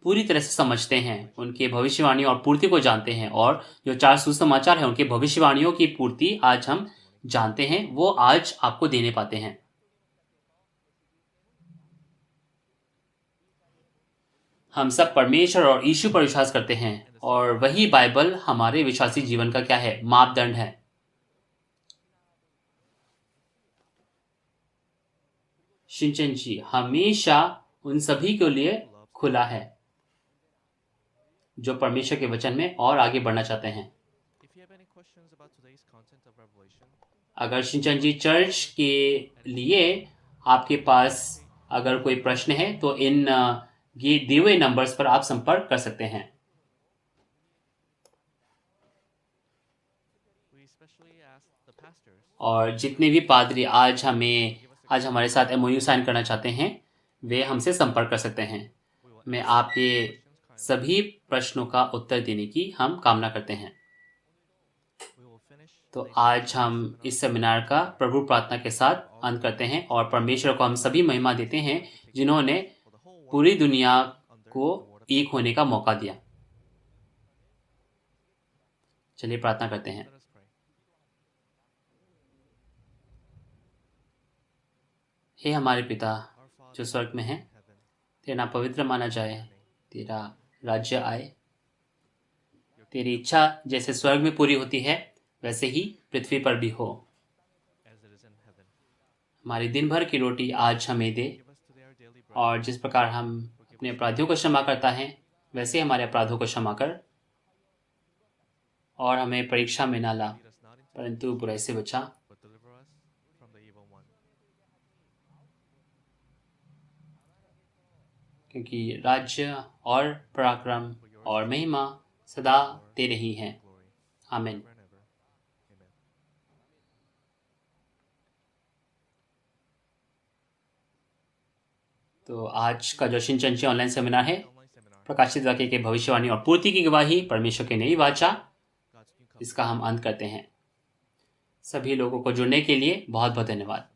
पूरी तरह से समझते हैं, उनके भविष्यवाणी और पूर्ति को जानते हैं, और जो 4 सुसमाचार हैं उनके भविष्यवाणियों की पूर्ति आज हम जानते हैं, वो आज आपको देने पाते हैं। हम सब परमेश्वर और यीशु पर विश्वास करते हैं और वही बाइबल हमारे विश्वासी जीवन का क्या है? मापदंड है। शिनचन जी हमेशा उन सभी के लिए खुला है जो परमेश्वर के वचन में और आगे बढ़ना चाहते हैं। अगर शिनचन जी चर्च के लिए आपके पास अगर कोई प्रश्न है तो इन ये दिए हुए नंबर्स पर आप संपर्क कर सकते हैं। और जितने भी पादरी आज हमारे साथ एमओयू साइन करना चाहते हैं वे हमसे संपर्क कर सकते हैं। मैं आपके सभी प्रश्नों का उत्तर देने की हम कामना करते हैं। तो आज हम इस सेमिनार का प्रभु प्रार्थना के साथ अंत करते हैं और परमेश्वर को हम सभी महिमा देते हैं जिन्होंने पूरी दुनिया को एक होने का मौका दिया। चलिए प्रार्थना करते हैं। हे हमारे पिता जो स्वर्ग में है, तेरा नाम पवित्र माना जाए, तेरा राज्य आए, तेरी इच्छा जैसे स्वर्ग में पूरी होती है वैसे ही पृथ्वी पर भी हो। हमारी दिन भर की रोटी आज हमें दे, और जिस प्रकार हम अपने अपराधियों को क्षमा करता है वैसे हमारे अपराधों को क्षमा कर, और हमें परीक्षा में ना ला परंतु बुराई से बचा। क्योंकि राज्य और पराक्रम और महिमा सदा तेरे ही हैं। आमीन। तो आज का जो शिनचन ऑनलाइन सेमिनार है, प्रकाशित वाक्य के भविष्यवाणी और पूर्ति की गवाही, परमेश्वर की नई वाचा, इसका हम अंत करते हैं। सभी लोगों को जुड़ने के लिए बहुत बहुत धन्यवाद।